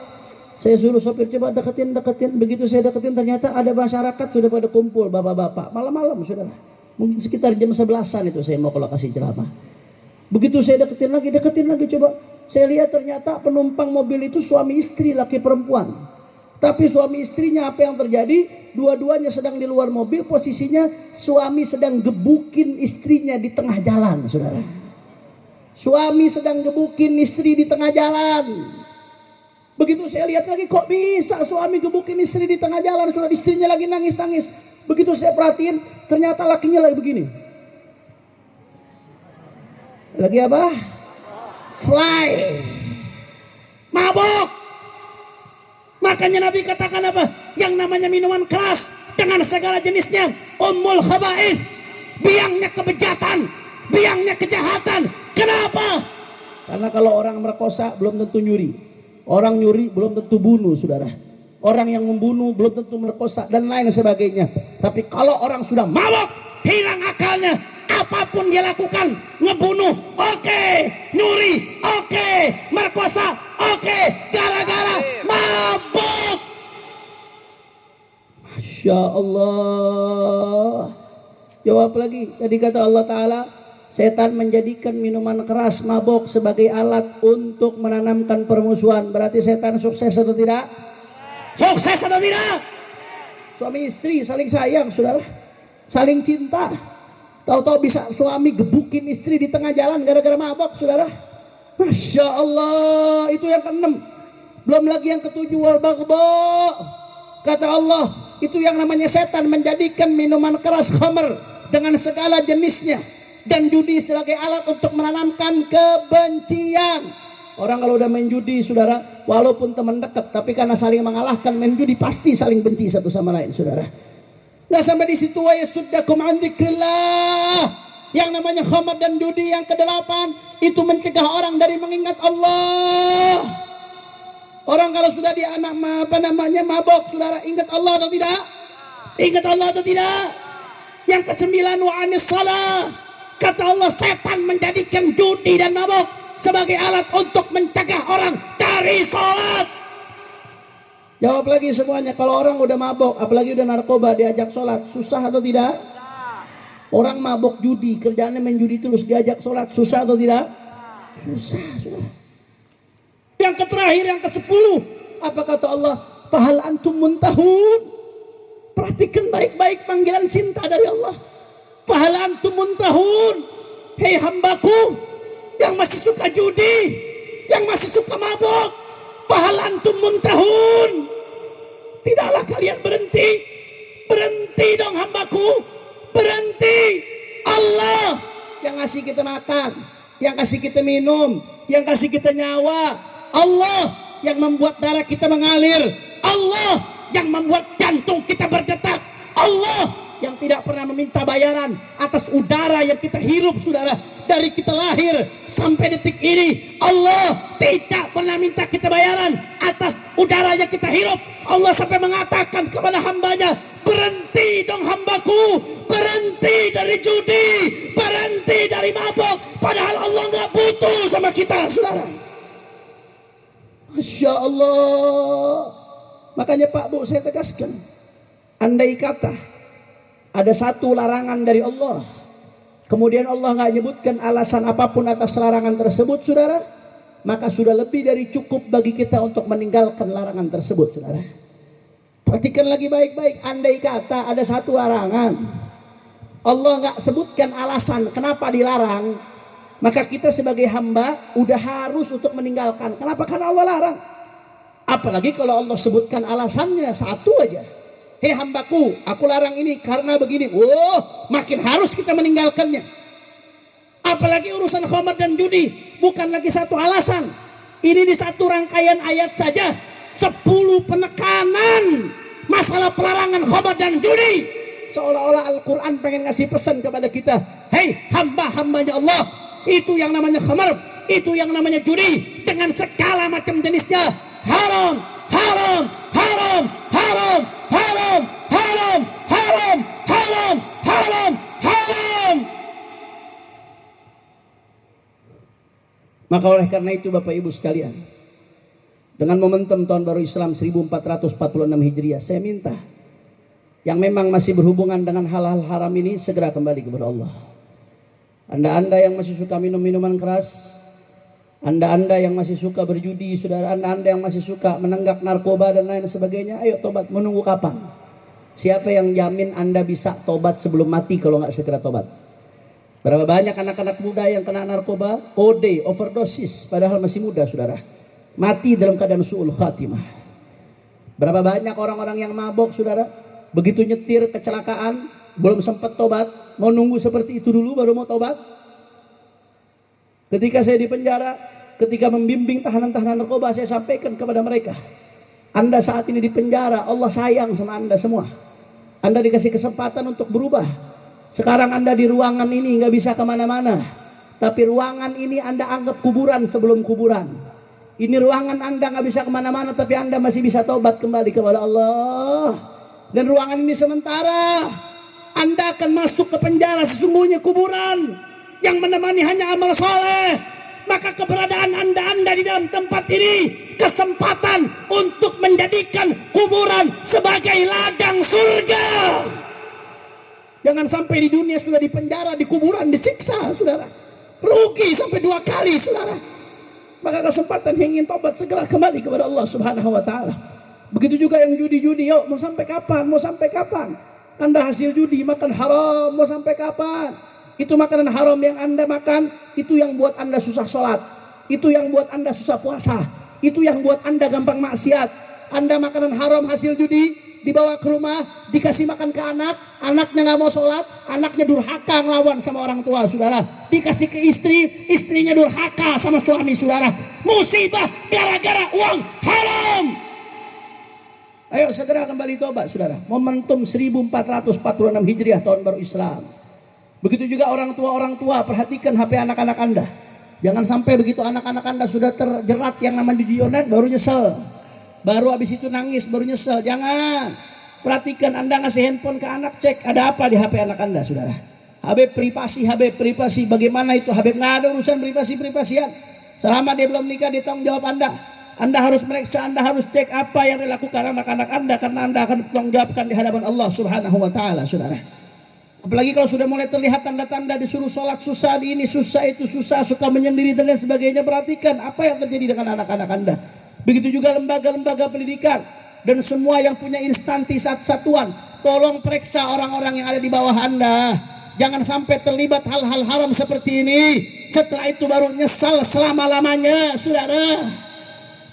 Saya suruh sopir coba deketin. Begitu saya deketin ternyata ada masyarakat sudah pada kumpul, bapak-bapak. Malam-malam saudara. Mungkin sekitar jam 11-an itu saya mau ke lokasi ceramah. Begitu saya deketin lagi coba. Saya lihat ternyata penumpang mobil itu suami istri, laki perempuan. Tapi suami istrinya apa yang terjadi? Dua-duanya sedang di luar mobil, posisinya suami sedang gebukin istrinya di tengah jalan, saudara. Suami sedang gebukin istri di tengah jalan. Begitu saya lihat lagi, kok bisa suami gebukin istri di tengah jalan? Sudah istrinya lagi nangis-nangis. Begitu saya perhatiin, ternyata lakinya lagi begini. Lagi apa? Fly. Mabok. Makanya Nabi katakan apa? Yang namanya minuman keras dengan segala jenisnya ummul khaba'ith, biangnya kebejatan, biangnya kejahatan. Kenapa? Karena kalau orang merkosa belum tentu nyuri. Orang nyuri belum tentu bunuh, saudara. Orang yang membunuh belum tentu merkosa dan lain sebagainya. Tapi kalau orang sudah mabok, hilang akalnya, apapun dia lakukan, ngebunuh, oke, nyuri, oke, merkosa, oke, gara-gara mabuk. Masya Allah. Jawab lagi. Tadi kata Allah Ta'ala, setan menjadikan minuman keras, mabuk sebagai alat untuk menanamkan permusuhan. Berarti setan sukses atau tidak? Sukses atau tidak? Suami istri saling sayang, saudara, saling cinta. Tahu-tahu bisa suami gebukin istri di tengah jalan gara-gara mabok, saudara. Masya Allah, itu yang ke-6. Belum lagi yang ke-7, wal baghdha. Kata Allah, itu yang namanya setan menjadikan minuman keras khamr dengan segala jenisnya dan judi sebagai alat untuk menanamkan kebencian. Orang kalau udah main judi, saudara, walaupun teman dekat, tapi karena saling mengalahkan main judi pasti saling benci satu sama lain, saudara. Nggak sampai di situ, wa yasuddakum an dzikrillah. Yang namanya khamr dan judi yang ke-8 itu mencegah orang dari mengingat Allah. Orang kalau sudah dia anak mabok, saudara, ingat Allah atau tidak? Ingat Allah atau tidak? Yang ke-9, wa anis salah. Kata Allah, setan menjadikan judi dan mabok sebagai alat untuk mencegah orang dari sholat. Jawab lagi semuanya. Kalau orang udah mabok, apalagi udah narkoba, diajak sholat, susah atau tidak? Orang mabok judi, kerjaannya main judi terus, diajak sholat, susah atau tidak? Susah, susah. Yang terakhir, yang ke-10, apa kata Allah? Fahal antum muntahun. Perhatikan baik-baik panggilan cinta dari Allah. Fahal antum muntahun. Hei hambaku yang masih suka judi, yang masih suka mabok, fahal antum muntahun. Tidaklah kalian berhenti? Berhenti dong hambaku, berhenti. Allah yang ngasih kita makan, yang kasih kita minum, yang kasih kita nyawa. Allah yang membuat darah kita mengalir. Allah yang membuat jantung kita berdetak. Allah yang tidak pernah meminta bayaran atas udara yang kita hirup, saudara. Dari kita lahir sampai detik ini, Allah tidak pernah minta kita bayaran atas udara yang kita hirup. Allah sampai mengatakan kepada hambanya, berhenti dong hambaku, berhenti dari judi, berhenti dari mabok. Padahal Allah nggak butuh sama kita, saudara. Masya Allah. Makanya Pak Bu, saya tegaskan, andai kata ada satu larangan dari Allah, kemudian Allah nggak nyebutkan alasan apapun atas larangan tersebut, saudara, maka sudah lebih dari cukup bagi kita untuk meninggalkan larangan tersebut, saudara. Perhatikan lagi baik-baik, andai kata ada satu larangan, Allah nggak sebutkan alasan kenapa dilarang, maka kita sebagai hamba udah harus untuk meninggalkan. Kenapa? Karena Allah larang. Apalagi kalau Allah sebutkan alasannya satu aja. Hei hambaku, aku larang ini karena begini. Makin harus kita meninggalkannya. Apalagi urusan khamar dan judi, bukan lagi satu alasan. Ini di satu rangkaian ayat saja 10 penekanan masalah pelarangan khamar dan judi. Seolah-olah Al-Quran pengen ngasih pesan kepada kita, hei hamba-hambanya Allah, itu yang namanya khamar, itu yang namanya judi dengan segala macam jenisnya, haram, haram, haram, haram, haram, haram, haram, haram, haram, haram. Maka oleh karena itu Bapak Ibu sekalian, dengan momentum tahun baru Islam 1446 Hijriah, saya minta yang memang masih berhubungan dengan hal-hal haram ini segera kembali kepada Allah. Anda-anda yang masih suka minum minuman keras, Anda-anda yang masih suka berjudi, saudara, Anda-anda yang masih suka menenggak narkoba dan lain sebagainya, ayo tobat. Menunggu kapan? Siapa yang jamin Anda bisa tobat sebelum mati kalau nggak segera tobat? Berapa banyak anak-anak muda yang kena narkoba, OD, overdosis, padahal masih muda, saudara, mati dalam keadaan su'ul khatimah. Berapa banyak orang-orang yang mabok, saudara, begitu nyetir kecelakaan, belum sempat tobat, mau nunggu seperti itu dulu baru mau tobat. Ketika saya di penjara, ketika membimbing tahanan-tahanan narkoba, saya sampaikan kepada mereka, Anda saat ini di penjara, Allah sayang sama Anda semua. Anda dikasih kesempatan untuk berubah. Sekarang Anda di ruangan ini nggak bisa kemana-mana, tapi ruangan ini Anda anggap kuburan sebelum kuburan. Ini ruangan Anda nggak bisa kemana-mana, tapi Anda masih bisa tobat kembali kepada Allah. Dan ruangan ini sementara. Anda akan masuk ke penjara, sesungguhnya kuburan. Yang menemani hanya amal soleh. Maka keberadaan Anda di dalam tempat ini kesempatan untuk menjadikan kuburan sebagai ladang surga. Jangan sampai di dunia sudah di penjara, di kuburan disiksa, saudara. Rugi sampai 2 kali, saudara. Maka kesempatan yang ingin tobat segera kembali kepada Allah Subhanahu wa Ta'ala. Begitu juga yang judi-judi, yuk mau sampai kapan? Mau sampai kapan? Anda hasil judi makan haram, mau sampai kapan? Itu makanan haram yang Anda makan, itu yang buat Anda susah sholat, itu yang buat Anda susah puasa, itu yang buat Anda gampang maksiat. Anda makanan haram hasil judi, dibawa ke rumah, dikasih makan ke anak, anaknya nggak mau sholat, anaknya durhaka ngelawan sama orang tua, saudara. Dikasih ke istri, istrinya durhaka sama suami, saudara. Musibah gara-gara uang haram. Ayo segera kembali tobat, saudara. Momentum 1446 Hijriah, tahun baru Islam. Begitu juga orang tua, perhatikan HP anak-anak Anda. Jangan sampai begitu anak-anak Anda sudah terjerat yang namanya judi online, baru nyesel. Baru habis itu nangis, baru nyesel. Jangan. Perhatikan, Anda ngasih handphone ke anak, cek ada apa di HP anak Anda, saudara. Habib privasi. Bagaimana itu Habib? Nggak ada urusan privasi-privasian. Selama dia belum nikah, dia tanggung jawab Anda. Anda harus meriksa, Anda harus cek apa yang dilakukan anak-anak Anda, karena Anda akan bertanggung di hadapan Allah Subhanahu wa Ta'ala, saudara. Apalagi kalau sudah mulai terlihat tanda-tanda disuruh sholat susah, ini susah, itu susah, suka menyendiri dan lain sebagainya. Perhatikan apa yang terjadi dengan anak-anak Anda. Begitu juga lembaga-lembaga pendidikan dan semua yang punya instansi satuan. Tolong periksa orang-orang yang ada di bawah Anda. Jangan sampai terlibat hal-hal haram seperti ini. Setelah itu baru nyesal selama-lamanya, saudara.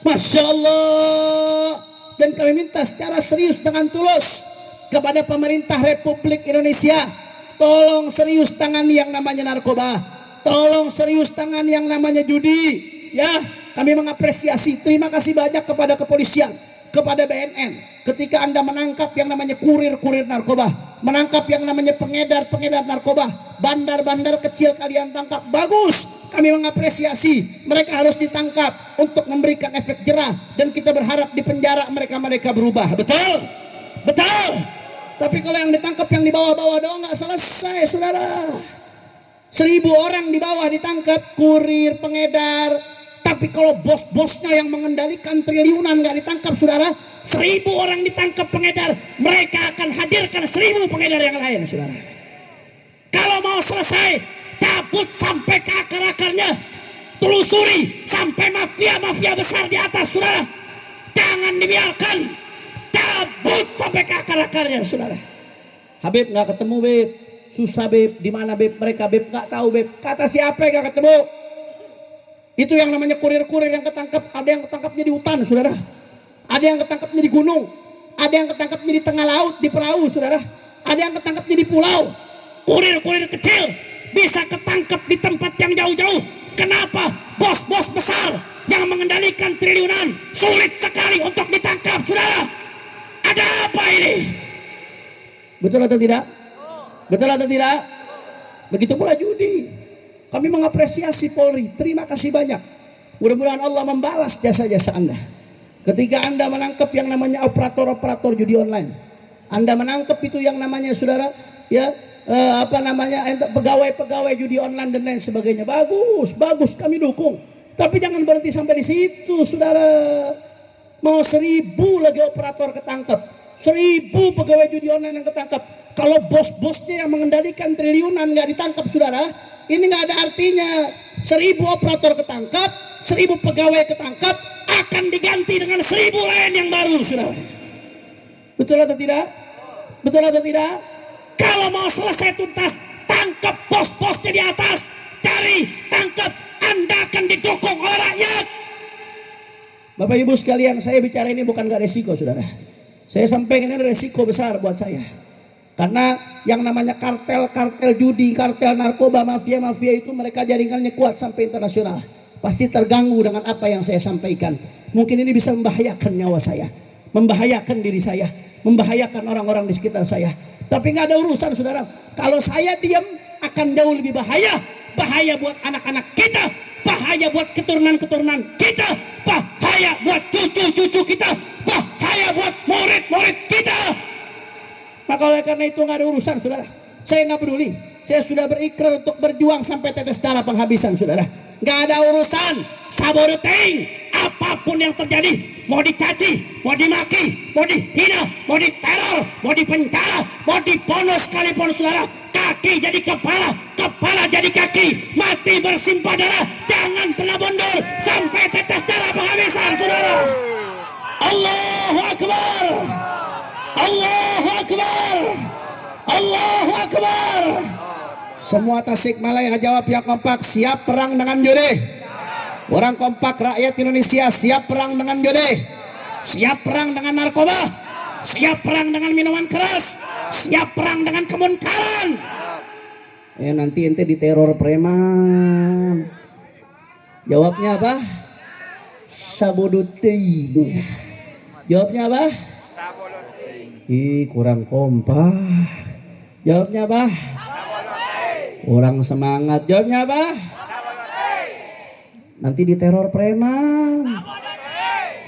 Masya Allah. Dan kami minta secara serius dengan tulus kepada pemerintah Republik Indonesia, tolong serius tangani yang namanya narkoba, tolong serius tangani yang namanya judi. Ya, kami mengapresiasi, terima kasih banyak kepada kepolisian, kepada BNN. Ketika Anda menangkap yang namanya kurir-kurir narkoba, menangkap yang namanya pengedar-pengedar narkoba, bandar-bandar kecil kalian tangkap, bagus. Kami mengapresiasi, mereka harus ditangkap untuk memberikan efek jerah, dan kita berharap di penjara mereka berubah. Betul? Betul. Tapi kalau yang ditangkap yang di bawah-bawah doang nggak selesai, saudara. 1000 orang di bawah ditangkap, kurir, pengedar. Tapi kalau bos-bosnya yang mengendalikan triliunan nggak ditangkap, saudara, 1000 orang ditangkap pengedar, mereka akan hadirkan 1000 pengedar yang lain, saudara. Kalau mau selesai, cabut sampai ke akar-akarnya, telusuri sampai mafia-mafia besar di atas, saudara. Jangan dibiarkan, cabut sampai ke akar-akarnya, saudara. Habib nggak ketemu, Beb. Susah, Beb. Di mana, Beb? Mereka, Beb, nggak tahu, Beb. Kata siapa yang nggak ketemu? Itu yang namanya kurir-kurir yang ketangkep. Ada yang ketangkapnya di hutan, saudara. Ada yang ketangkapnya di gunung. Ada yang ketangkapnya di tengah laut, di perahu, saudara. Ada yang ketangkapnya di pulau. Kurir-kurir kecil bisa ketangkep di tempat yang jauh-jauh. Kenapa? Bos-bos besar yang mengendalikan triliunan sulit sekali untuk ditangkap, saudara. Ada apa ini? Betul atau tidak? Betul atau tidak? Begitu pula judi. Kami mengapresiasi Polri. Terima kasih banyak. Mudah-mudahan Allah membalas jasa-jasa Anda. Ketika Anda menangkap yang namanya operator-operator judi online, Anda menangkap itu yang namanya, saudara, ya, pegawai-pegawai judi online dan lain sebagainya. Bagus, bagus, kami dukung. Tapi jangan berhenti sampai di situ, saudara. Mau 1000 lagi operator ketangkap, 1000 pegawai judi online yang ketangkap. Kalau bos-bosnya yang mengendalikan triliunan nggak ditangkap, saudara, ini nggak ada artinya. 1000 operator ketangkap, 1000 pegawai ketangkap, akan diganti dengan 1000 lain yang baru, saudara. Betul atau tidak? Betul atau tidak? Kalau mau selesai tuntas, tangkap bos-bosnya di atas, cari, tangkap, Anda akan didukung oleh rakyat. Bapak Ibu sekalian, saya bicara ini bukan gak resiko, saudara. Saya sampaikan ini resiko besar buat saya. Karena yang namanya kartel judi, kartel narkoba, mafia-mafia itu mereka jaringannya kuat sampai internasional. Pasti terganggu dengan apa yang saya sampaikan. Mungkin ini bisa membahayakan nyawa saya, membahayakan diri saya, membahayakan orang-orang di sekitar saya. Tapi nggak ada urusan, saudara. Kalau saya diam akan jauh lebih bahaya. Bahaya buat anak-anak kita, bahaya buat keturunan-keturunan kita, bahaya buat cucu-cucu kita, bahaya buat murid-murid kita. Maka oleh karena itu nggak ada urusan, saudara. Saya nggak peduli. Saya sudah berikrar untuk berjuang sampai tetes darah penghabisan, saudara. Nggak ada urusan saboting apapun yang terjadi, mau dicaci, mau dimaki, mau dihina, mau diteror, mau dipenjara, mau dibunuh sekalipun, saudara. Kaki jadi kepala, kepala jadi kaki, mati bersimpah darah, jangan pernah mundur sampai tetes darah penghabisan, saudara. Allahu Akbar, Allahu Akbar, Allahu Akbar. Semua Tasikmalaya jawab yang kompak, siap perang dengan judi. Orang kompak, rakyat Indonesia siap perang dengan judi, siap perang dengan narkoba, siap perang dengan minuman keras, siap perang dengan kemungkaran. Nanti ente diteror preman. Jawabnya apa? Sabodoting. Jawabnya apa? Sabodoting. Kurang kompak. Jawabnya apa? Kurang semangat. Jawabnya apa? Nanti diteror preman,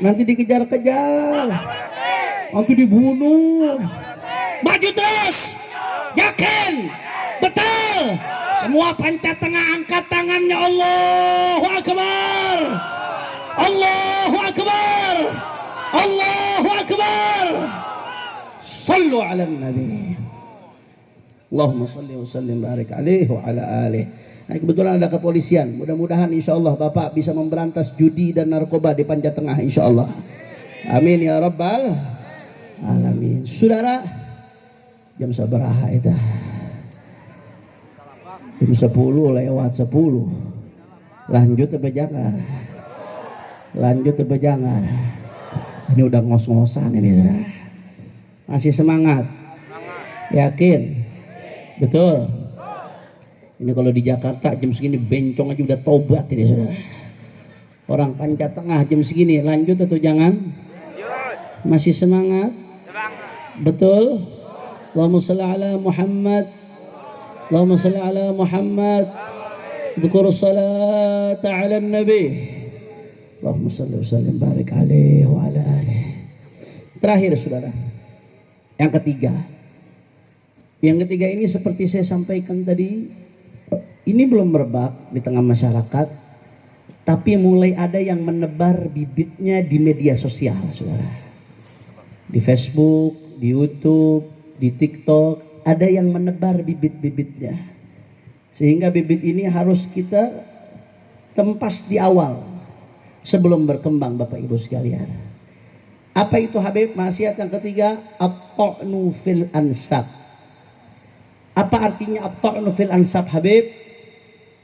nanti dikejar-kejar, nanti dibunuh. Maju terus, yakin, betul. Semua pancat tengah angkat tangannya. Allahu Akbar, Allahu Akbar, Allahu Akbar. Sallu ala Nabi. Allahumma salli wa sallim barik alaihi wa ala alihi. Nah, kebetulan ada kepolisian. Mudah-mudahan insya Allah Bapak bisa memberantas judi dan narkoba di Panjat Tengah, insya Allah. Amin ya Rabbal Alamin. Saudara, jam sabaraha itu? Jam 10 lewat 10. Lanjut apa jangan? Lanjut apa jangan? Ini udah ngos-ngosan ini, saudara. Masih semangat? Yakin? Betul? Ini kalau di Jakarta jam segini bencong aja udah tobat ini, saudara. Orang Panjat Tengah jam segini lanjut atau jangan? Masih semangat? Betul? Allahumma shalli ala Muhammad, Allahumma shalli ala Muhammad. Dzkur salata ala Nabi. Allahumma shalli wa sallim barik alaihi wa ala alihi. Terakhir, saudara, yang ketiga. Yang ketiga ini seperti saya sampaikan tadi, ini belum merebak di tengah masyarakat, tapi mulai ada yang menebar bibitnya di media sosial, saudara. Di Facebook, di YouTube, di TikTok, ada yang menebar bibit-bibitnya. Sehingga bibit ini harus kita tempas di awal sebelum berkembang, Bapak Ibu sekalian. Apa itu Habib? Maksiat yang ketiga, at-ta'nu fil ansab. Apa artinya at-ta'nu fil ansab, Habib?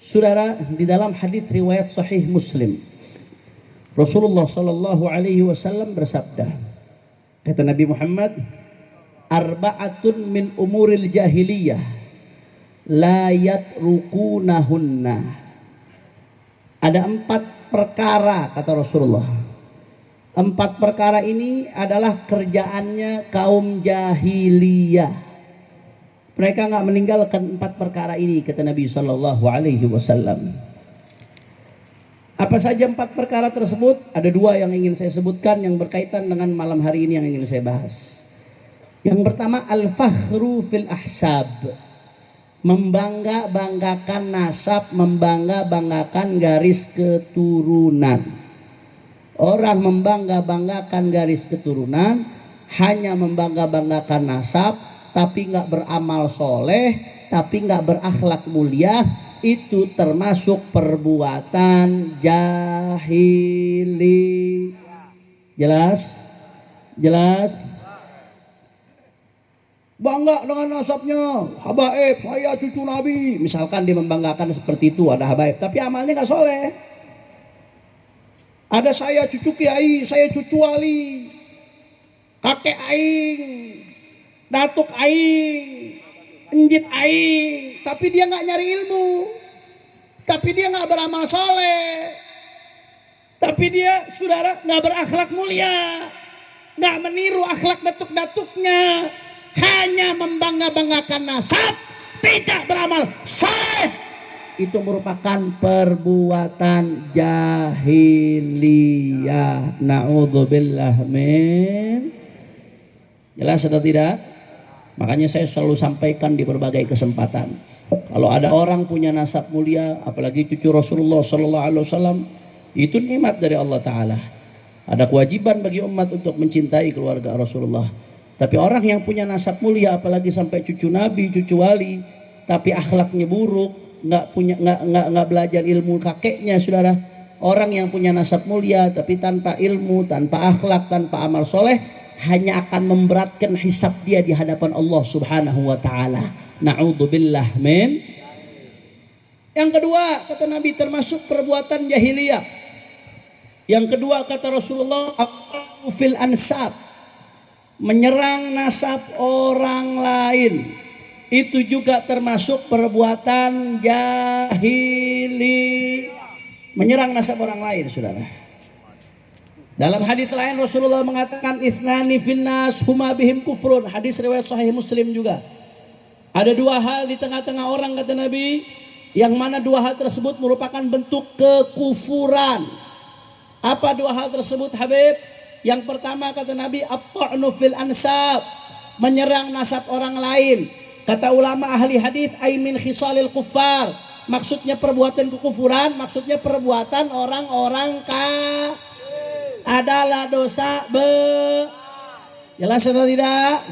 Saudara, di dalam hadis riwayat Sahih Muslim, Rasulullah Shallallahu Alaihi Wasallam bersabda, kata Nabi Muhammad, arba'atun min umuril jahiliyah la yatrukunahunna. Ada 4 perkara kata Rasulullah. 4 perkara ini adalah kerjaannya kaum jahiliyah. Mereka nggak meninggalkan 4 perkara ini kata Nabi Shallallahu Alaihi Wasallam. Apa saja 4 perkara tersebut? Ada 2 yang ingin saya sebutkan yang berkaitan dengan malam hari ini yang ingin saya bahas. Yang pertama, al-fakhru fil ahsab. Membangga-banggakan nasab, membangga-banggakan garis keturunan. Orang membangga-banggakan garis keturunan, hanya membangga-banggakan nasab, tapi nggak beramal soleh, tapi nggak berakhlak mulia, itu termasuk perbuatan jahili. Jelas? Jelas? Bangga dengan nasabnya, habaib, saya cucu Nabi. Misalkan dia membanggakan seperti itu, ada habaib, tapi amalnya nggak soleh. Ada saya cucu kiai, saya cucu wali, kakek aing, datuk aing, enjit aing, tapi dia nggak nyari ilmu, tapi dia nggak beramal soleh, tapi dia saudara nggak berakhlak mulia, nggak meniru akhlak datuk-datuknya, hanya membangga-banggakan nasab, tidak beramal soleh. Itu merupakan perbuatan jahiliyah. Na'udzubillah min. Jelas atau tidak? Makanya saya selalu sampaikan di berbagai kesempatan, kalau ada orang punya nasab mulia, apalagi cucu Rasulullah Sallallahu Alaihi Wasallam, itu nikmat dari Allah Ta'ala. Ada kewajiban bagi umat untuk mencintai keluarga Rasulullah. Tapi orang yang punya nasab mulia, apalagi sampai cucu Nabi, cucu wali, tapi akhlaknya buruk, nggak belajar ilmu kakeknya, saudara. Orang yang punya nasab mulia tapi tanpa ilmu, tanpa akhlak, tanpa amal soleh, hanya akan memberatkan hisab dia di hadapan Allah Subhanahu wa Ta'ala. Na'udzubillah min. Yang kedua, kata Nabi, termasuk perbuatan jahiliyah. Yang kedua, kata Rasulullah, fil ansab, menyerang nasab orang lain. Itu juga termasuk perbuatan jahili. Menyerang nasab orang lain, saudara. Dalam hadis lain Rasulullah mengatakan, ithnani finnas huma bihim kufrun. Hadis riwayat Sahih Muslim juga. Ada 2 hal di tengah-tengah orang, kata Nabi, yang mana 2 hal tersebut merupakan bentuk kekufuran. Apa 2 hal tersebut, Habib? Yang pertama, kata Nabi, at-ta'nu fil ansab, menyerang nasab orang lain. Kata ulama ahli hadis, ay min khisalil kuffar. Maksudnya perbuatan kekufuran, maksudnya perbuatan orang-orang adalah dosa jelas atau tidak?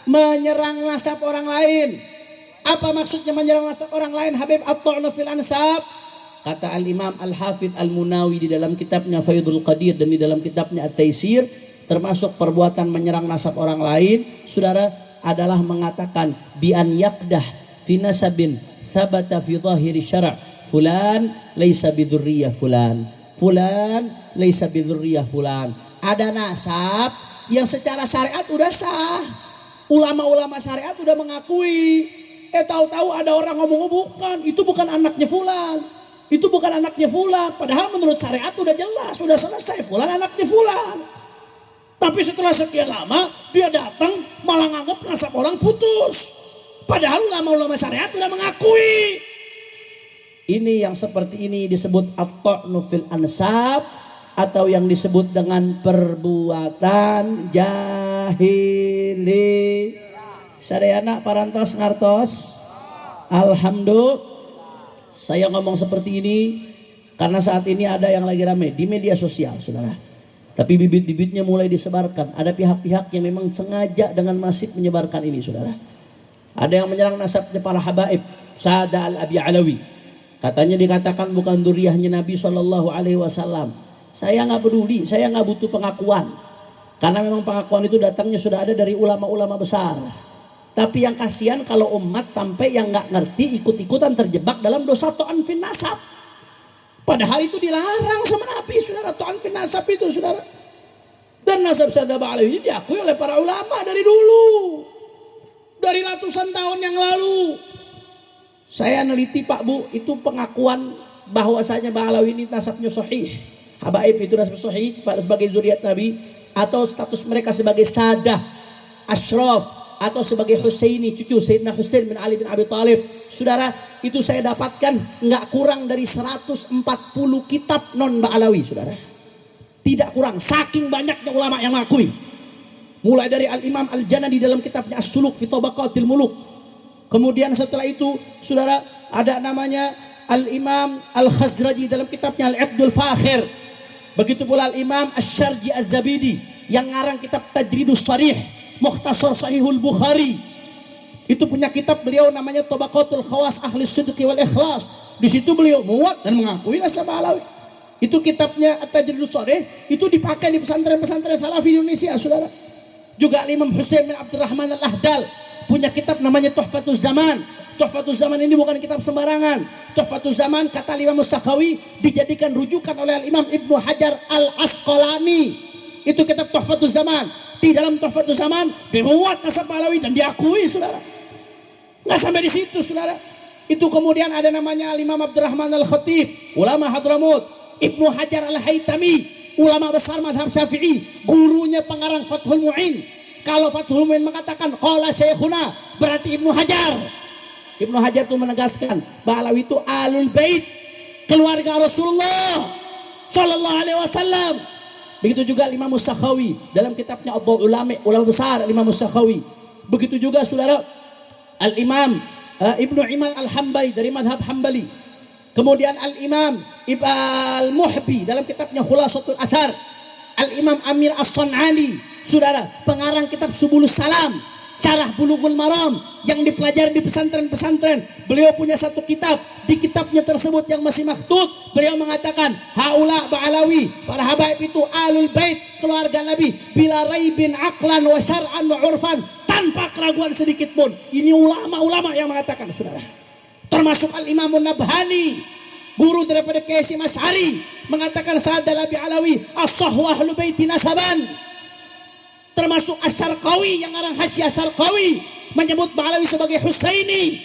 Menyerang nasab orang lain. Apa maksudnya menyerang nasab orang lain, Habib? At-ta'nu fil ansab. Kata al-Imam Al-Hafidh Al-Munawi di dalam kitabnya Faidul Qadir dan di dalam kitabnya At-Taisir, termasuk perbuatan menyerang nasab orang lain, saudara, adalah mengatakan bi an yaqdah fi nasabin thabata fi zahiri syara' fulan laisa bidurriyah fulan, fulan laisa bidurriyah fulan. Ada nasab yang secara syariat udah sah, ulama-ulama syariat udah mengakui, tahu-tahu ada orang ngomong, oh, bukan, itu bukan anaknya fulan, itu bukan anaknya fulan, padahal menurut syariat udah jelas, sudah selesai, fulan anaknya fulan. Tapi setelah sekian lama dia datang malah nganggap nasab orang putus, padahal ulama-ulama syariat sudah mengakui. Ini yang seperti ini disebut at-ta'nu fil ansab, atau yang disebut dengan perbuatan jahili. Sadayana parantos ngartos. Alhamdulillah, saya ngomong seperti ini karena saat ini ada yang lagi rame di media sosial, saudara. Tapi bibit-bibitnya mulai disebarkan. Ada pihak-pihak yang memang sengaja dengan masif menyebarkan ini, saudara. Ada yang menyerang nasabnya para habaib. Sada al-Abi Alawi. Katanya dikatakan bukan dzurriyyahnya Nabi Shallallahu Alaihi Wasallam. Saya nggak peduli, saya nggak butuh pengakuan. Karena memang pengakuan itu datangnya sudah ada dari ulama-ulama besar. Tapi yang kasihan kalau umat sampai yang nggak ngerti ikut-ikutan terjebak dalam dosa ta'an fin nasab. Padahal itu dilarang sama Nabi, saudara. Ta'an fin nasab itu, saudara. Dan nasab Sada Ba'alawi ini diakui oleh para ulama dari dulu. Dari ratusan tahun yang lalu. Saya neliti Pak Bu, itu pengakuan bahwasanya Ba'alawi ini nasabnya sahih. Habaib itu nasab sahih sebagai zuriat Nabi, atau status mereka sebagai sadah, asyraf, atau sebagai Husaini, cucu Sayyidina Husain bin Ali bin Abi Thalib. Saudara, itu saya dapatkan nggak kurang dari 140 kitab non Ba'alawi, saudara. Tidak kurang, saking banyaknya ulama yang mengakui. Mulai dari Al-Imam Al-Janadi dalam kitabnya As-Suluk fi Tabaqatil Muluk. Kemudian setelah itu, saudara, ada namanya Al-Imam Al-Khazraji dalam kitabnya Al-Iqdul Fakhir. Begitu pula Al-Imam Asy-Syarji Az-Zabidi yang ngarang kitab Tajridus Sharih, Mukhtasar Sahihul Bukhari. Itu punya kitab beliau namanya Tabaqatul Khawas Ahli Sidqi wal Ikhlas. Di situ beliau muat dan mengakui nasab Ba'alawi. Itu kitabnya At-Tajridus Sharih, itu dipakai di pesantren-pesantren Salafi di Indonesia, saudara. Juga Imam Husain bin Abdurrahman Al-Ahdal punya kitab namanya Tuhfatuz Zaman. Tuhfatuz Zaman ini bukan kitab sembarangan. Tuhfatuz Zaman kata Imam Sakhawi dijadikan rujukan oleh Imam Ibnu Hajar Al-Asqalani. Itu kitab Tuhfatuz Zaman. Di dalam Tuhfatuz Zaman dimuat nasab Ba'alawi dan diakui, saudara. Nggak sampai di situ, saudara. Itu kemudian ada namanya Imam Abdurrahman Al-Khatib, ulama Hadramut. Ibnu Hajar Al-Haytami, ulama besar mazhab Syafi'i, gurunya pengarang Fathul Mu'in. Kalau Fathul Mu'in mengatakan qala syekhuna, berarti Ibnu Hajar. Ibnu Hajar itu menegaskan Ba'alawi itu alul bait, keluarga Rasulullah sallallahu alaihi wasallam. Begitu juga Imam Sakhawi dalam kitabnya Adwaul Ulama, ulama besar Imam Sakhawi. Begitu juga saudara Al-Imam Ibnu Iman Al-Hambali dari madhab Hambali. Kemudian Al-Imam Al-Muhbi dalam kitabnya Khulasatul Athar. Al-Imam Amir As-San'ani, saudara, pengarang kitab Subulus Salam, Syarah Bulughul Maram yang dipelajari di pesantren-pesantren. Beliau punya satu kitab, di kitabnya tersebut yang masih maktub, beliau mengatakan haula Ba'alawi, para habaib itu alul bait, keluarga Nabi, bila raibin aqlan wa syar'an wa urfan, tanpa keraguan sedikit pun. Ini ulama-ulama yang mengatakan, saudara. Termasuk Al-Imam Nabhani, guru daripada Kiai Hasyim Asy'ari, mengatakan Sada Ba'alawi as-sahwa ahlul baiti nasaban. Termasuk Asy-Syarqawi yang ngarang Hasyiah Syarqawi menyebut Ba'alawi sebagai Husaini.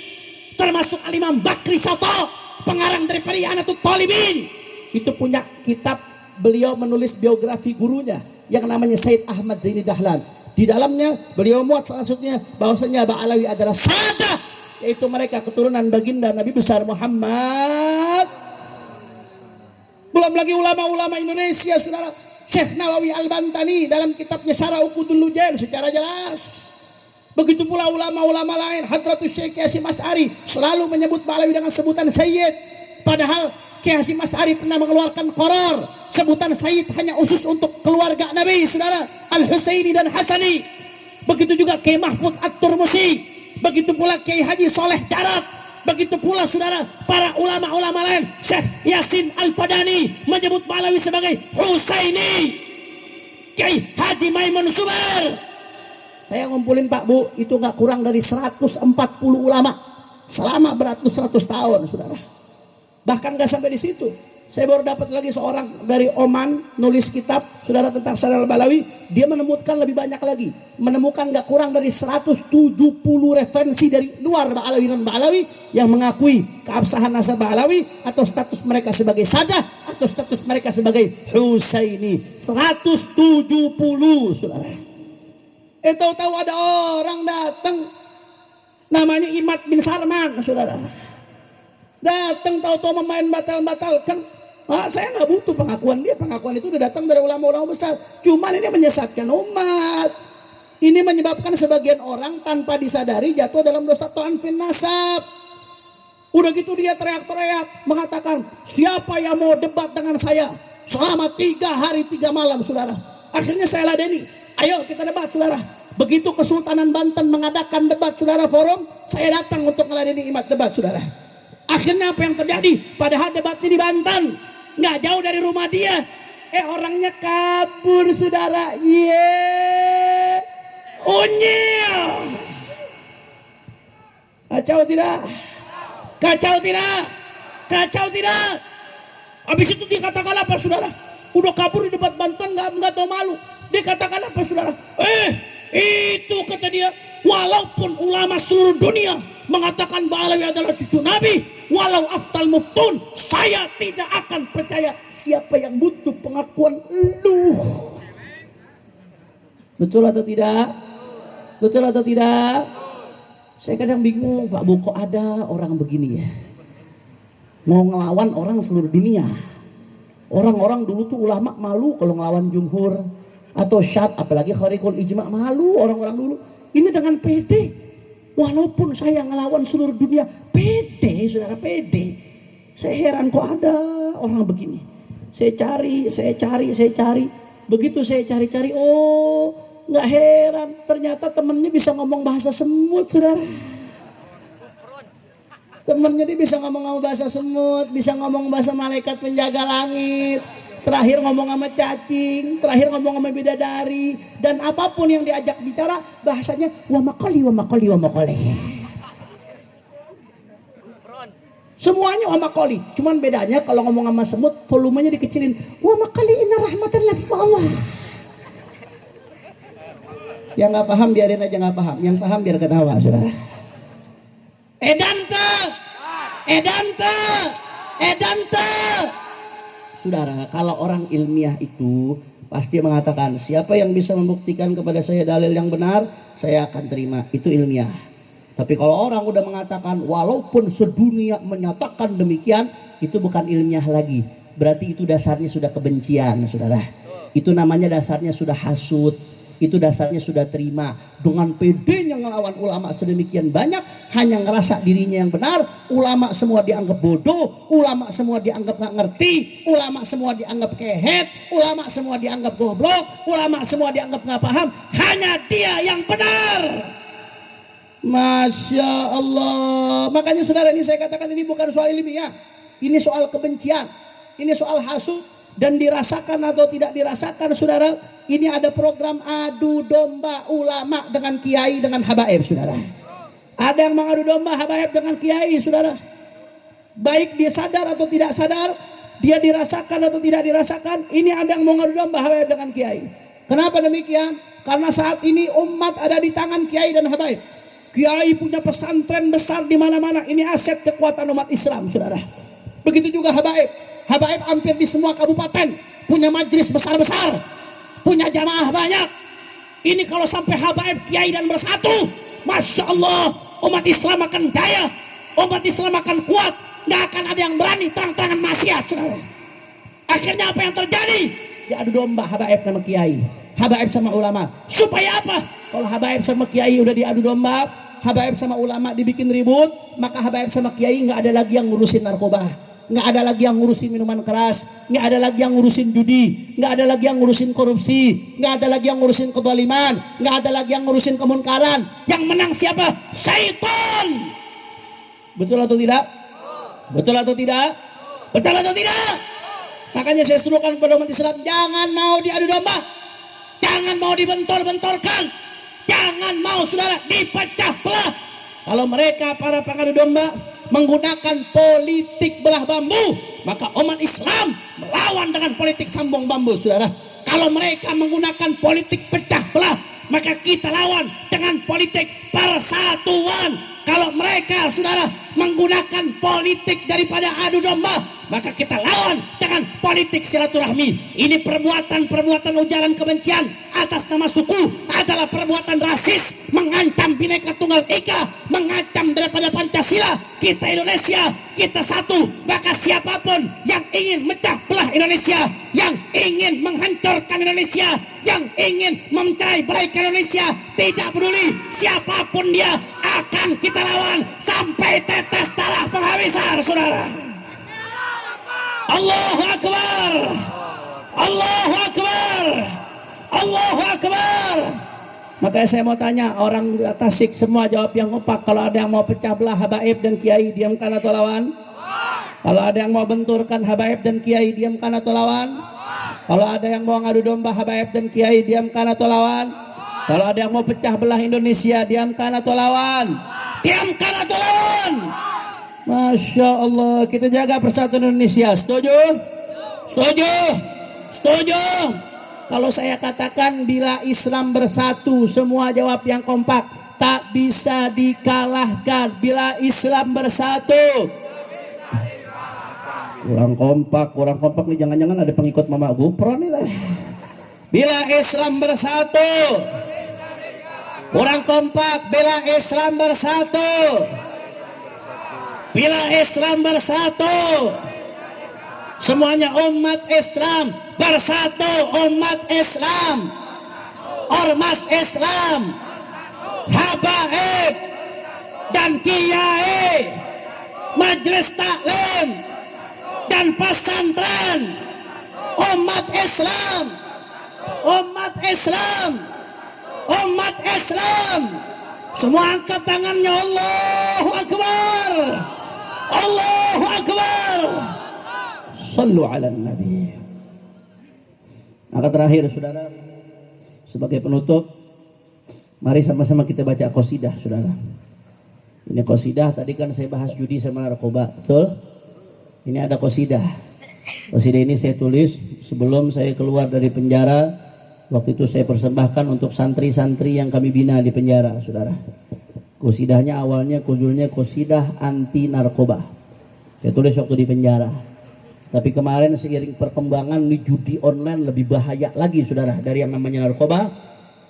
Termasuk Al-Imam Bakri Syata, pengarang daripada I'anatut Talibin, itu punya kitab, beliau menulis biografi gurunya yang namanya Said Ahmad Zaini Dahlan. Di dalamnya beliau muat salah satunya bahwasanya Ba'alawi adalah sadah, yaitu mereka keturunan baginda Nabi besar Muhammad. Belum lagi ulama-ulama Indonesia, saudara. Syekh Nawawi Al-Bantani dalam kitabnya Syarah Uqudul Lujain secara jelas. Begitu pula ulama-ulama lain, Hadratus Syekh Hasyim Asy'ari selalu menyebut Ba'alawi dengan sebutan Sayyid. Padahal Syekh Hasyim Asy'ari pernah mengeluarkan qarar, sebutan Sayyid hanya khusus untuk keluarga Nabi, saudara, Al-Husaini dan Hasani. Begitu juga Kiai Mahfud At-Turmusi, begitu pula Kiai Haji Soleh Darat, begitu pula saudara para ulama-ulama lain. Syekh Yasin Al-Fadani menyebut Ba'alawi sebagai Husaini. Kiai Haji Maimun Zubair, saya ngumpulin Pak Bu, itu nggak kurang dari 140 ulama selama beratus-ratus tahun, saudara. Bahkan nggak sampai di situ, saya baru dapat lagi seorang dari Oman nulis kitab, saudara, tentang Sada Ba'alawi. Dia menemukan lebih banyak lagi, menemukan nggak kurang dari 170 referensi dari luar Ba'alawi dan Ba'alawi yang mengakui keabsahan nasab Ba'alawi atau status mereka sebagai sadah atau status mereka sebagai Husaini. 170, saudara. Tahu-tahu ada orang datang namanya Imad bin Sarman, saudara. Datang tahu-tahu memain batal-batalkan. Saya nggak butuh pengakuan dia. Pengakuan itu udah datang dari ulama-ulama besar. Cuman ini menyesatkan umat. Ini menyebabkan sebagian orang tanpa disadari jatuh dalam dosa ta'an fin nasab. Udah gitu dia teriak-teriak mengatakan, siapa yang mau debat dengan saya selama 3 hari 3 malam, saudara. Akhirnya saya ladeni, ayo kita debat, saudara. Begitu Kesultanan Banten mengadakan debat saudara forum, saya datang untuk meladeni imat debat saudara. Akhirnya apa yang terjadi? Padahal debatnya di Banten, nggak jauh dari rumah dia. Orangnya kabur saudara. Unyil. Kacau tidak? Kacau tidak? Kacau tidak? Habis itu dikatakan apa saudara? Udah kabur di debat Banten, nggak tahu malu. Dikatakan apa saudara? Itu kata dia, walaupun ulama seluruh dunia mengatakan Ba'alawi adalah cucu Nabi, walau aftal muftun, saya tidak akan percaya. Siapa yang butuh pengakuan lu? Betul atau tidak? Betul atau tidak? Saya kadang bingung, Pak Bu, kok ada orang begini ya, mau ngelawan orang seluruh dunia. Orang-orang dulu tuh ulama malu kalau ngelawan jumhur atau syad, apalagi kharikul ijma, malu orang-orang dulu. Ini dengan pede, walaupun saya ngelawan seluruh dunia, pede saudara, pede. Saya heran kok ada orang begini. Saya cari. Begitu saya cari, oh nggak heran, ternyata temennya bisa ngomong bahasa semut saudara. Temennya dia bisa ngomong bahasa semut, bisa ngomong bahasa malaikat penjaga langit, terakhir ngomong sama cacing, terakhir ngomong sama bidadari, dan apapun yang diajak bicara bahasanya wa makali. Semuanya wa makali, cuman bedanya kalau ngomong sama semut volumenya dikecilin. Wa makali inna rahmatallahi wa Allah. Yang nggak paham biarin aja nggak paham, yang paham biar ketawa saudara. Edanta. Saudara, kalau orang ilmiah itu pasti mengatakan siapa yang bisa membuktikan kepada saya dalil yang benar, saya akan terima. Itu ilmiah. Tapi kalau orang udah mengatakan walaupun sedunia menyatakan demikian, itu bukan ilmiah lagi. Berarti itu dasarnya sudah kebencian, saudara. Itu namanya dasarnya sudah hasud. Itu dasarnya sudah terima. Dengan pedenya ngelawan ulama sedemikian banyak, hanya ngerasa dirinya yang benar. Ulama semua dianggap bodoh, ulama semua dianggap nggak ngerti, ulama semua dianggap kehet, ulama semua dianggap goblok, ulama semua dianggap nggak paham. Hanya dia yang benar. Masya Allah. Makanya saudara, ini saya katakan ini bukan soal ilmiah, ini soal kebencian, ini soal hasud. Dan dirasakan atau tidak dirasakan saudara, ini ada program adu domba ulama dengan kiai dengan habaib saudara. Ada yang mengadu domba habaib dengan kiai saudara. Baik dia sadar atau tidak sadar, dia dirasakan atau tidak dirasakan, ini ada yang mengadu domba habaib dengan kiai. Kenapa demikian? Karena saat ini umat ada di tangan kiai dan habaib. Kiai punya pesantren besar di mana-mana, ini aset kekuatan umat Islam saudara. Begitu juga habaib. Habaib hampir di semua kabupaten punya majelis besar-besar, punya jamaah banyak. Ini kalau sampai habaib kiai dan bersatu, Masya Allah, umat Islam akan jaya, umat Islam akan kuat, nggak akan ada yang berani terang-terangan maksiat. Akhirnya apa yang terjadi? Diadu domba habaib sama kiai, habaib sama ulama. Supaya apa? Kalau habaib sama kiai udah diadu domba, habaib sama ulama dibikin ribut, maka habaib sama kiai nggak ada lagi yang ngurusin narkoba, nggak ada lagi yang ngurusin minuman keras, nggak ada lagi yang ngurusin judi, nggak ada lagi yang ngurusin korupsi, nggak ada lagi yang ngurusin kezaliman, nggak ada lagi yang ngurusin kemunkaran. Yang menang siapa? Syaitan. Betul atau tidak? Betul atau tidak? Betul atau tidak? Makanya saya serukan kepada umat Islam, jangan mau diadu domba, jangan mau dibentor-bentorkan, jangan mau saudara dipecah belah. Kalau mereka para pengadu domba menggunakan politik belah bambu, maka umat Islam melawan dengan politik sambung bambu saudara. Kalau mereka menggunakan politik pecah belah, maka kita lawan dengan politik persatuan. Kalau mereka saudara menggunakan politik daripada adu domba, maka kita lawan dengan politik silaturahmi. Ini perbuatan-perbuatan ujaran kebencian atas nama suku adalah perbuatan rasis, mengancam Bhinneka Tunggal Ika, mengancam daripada Pancasila. Kita Indonesia, kita satu. Maka siapapun yang ingin mecah belah Indonesia, yang ingin menghancurkan Indonesia, yang ingin mencerai-beraikan Indonesia, tidak peduli siapapun dia, akan kita lawan sampai tetes darah penghabisan saudara. Allahu Akbar, Allahu Akbar, Allahu Akbar. Makanya saya mau tanya orang Tasik semua jawab yang kompak. Kalau ada yang mau pecah belah habaib dan kiai, diamkan atau lawan? Kalau ada yang mau benturkan habaib dan kiai, diamkan atau lawan? Kalau ada yang mau ngadu domba habaib dan kiai, diamkan atau lawan? Kalau ada yang mau pecah belah Indonesia, diamkan atau lawan? Diamkan atau lawan? Masya Allah, kita jaga persatuan Indonesia. Setuju? Setuju? Setuju? Kalau saya katakan bila Islam bersatu, semua jawab yang kompak. Tak bisa dikalahkan bila Islam bersatu. Kurang kompak nih, jangan-jangan ada pengikut Mama Gupro nih lah. Bila Islam bersatu, kurang kompak. Bila Islam bersatu, bila Islam bersatu, semuanya umat Islam bersatu. Umat Islam, ormas Islam, habaib dan kiai, majelis taklim dan pesantren, umat Islam, umat Islam, umat Islam, semua angkat tangannya. Allahu Akbar, Allahu Akbar. Sallu ala Nabi. Maka terakhir saudara, sebagai penutup, mari sama-sama kita baca qasidah saudara. Ini qasidah, tadi kan saya bahas judi sama narkoba, betul? Ini ada qasidah. Qasidah ini saya tulis sebelum saya keluar dari penjara. Waktu itu saya persembahkan untuk santri-santri yang kami bina di penjara saudara. Qasidahnya awalnya judulnya qasidah anti narkoba. Saya tulis waktu di penjara. Tapi kemarin seiring perkembangan di judi online lebih bahaya lagi saudara dari yang namanya narkoba.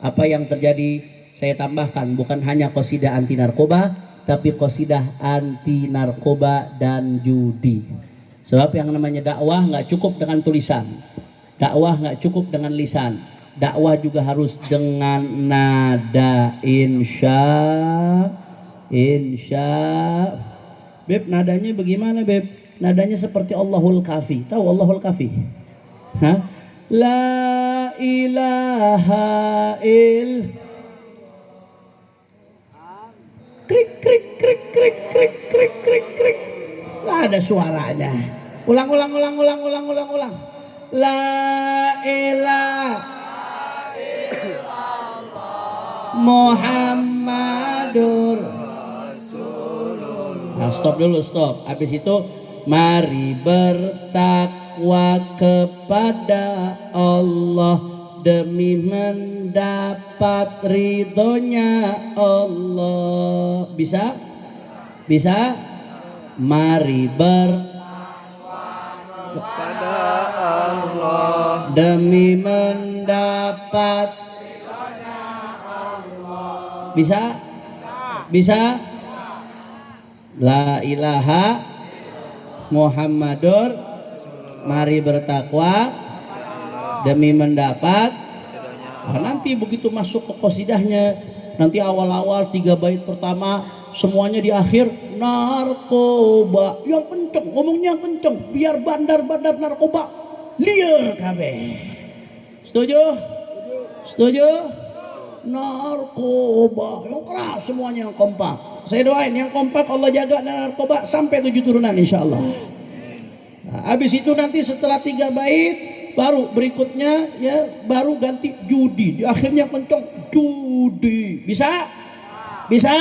Apa yang terjadi saya tambahkan, bukan hanya qasidah anti narkoba, tapi qasidah anti narkoba dan judi. Sebab yang namanya dakwah nggak cukup dengan tulisan, dakwah nggak cukup dengan lisan, dakwah juga harus dengan nada. Insya Beb, nadanya bagaimana Beb? Nadanya seperti Allahul Kafi. Tahu Allahul Kafi? Hah? La ilaha il krik krik krik krik krik krik krik krik. Nggak ada suaranya. Ulang. La ilaha illallah Muhammadur Rasulullah. Nah, stop dulu, stop. Habis itu mari bertakwa kepada Allah demi mendapat ridhonya Allah. Bisa? Bisa? Mari bertakwa kepada Allah demi mendapat ridhonya Allah. Bisa? Bisa? La ilaha Muhammadur, mari bertakwa demi mendapat. Nah, nanti begitu masuk ke qasidahnya, nanti awal-awal 3 bait pertama semuanya di akhir narkoba yang kenceng, ngomongnya yang kenceng biar bandar-bandar narkoba liar kabeh. Setuju? Setuju? Narkoba yang keras, semuanya yang kompak. Saya doain yang kompak Allah jaga dan narkoba sampai 7 turunan insyaallah. Nah, habis itu nanti setelah 3 bait baru berikutnya ya baru ganti judi. Di akhirnya kenceng judi. Bisa? Bisa?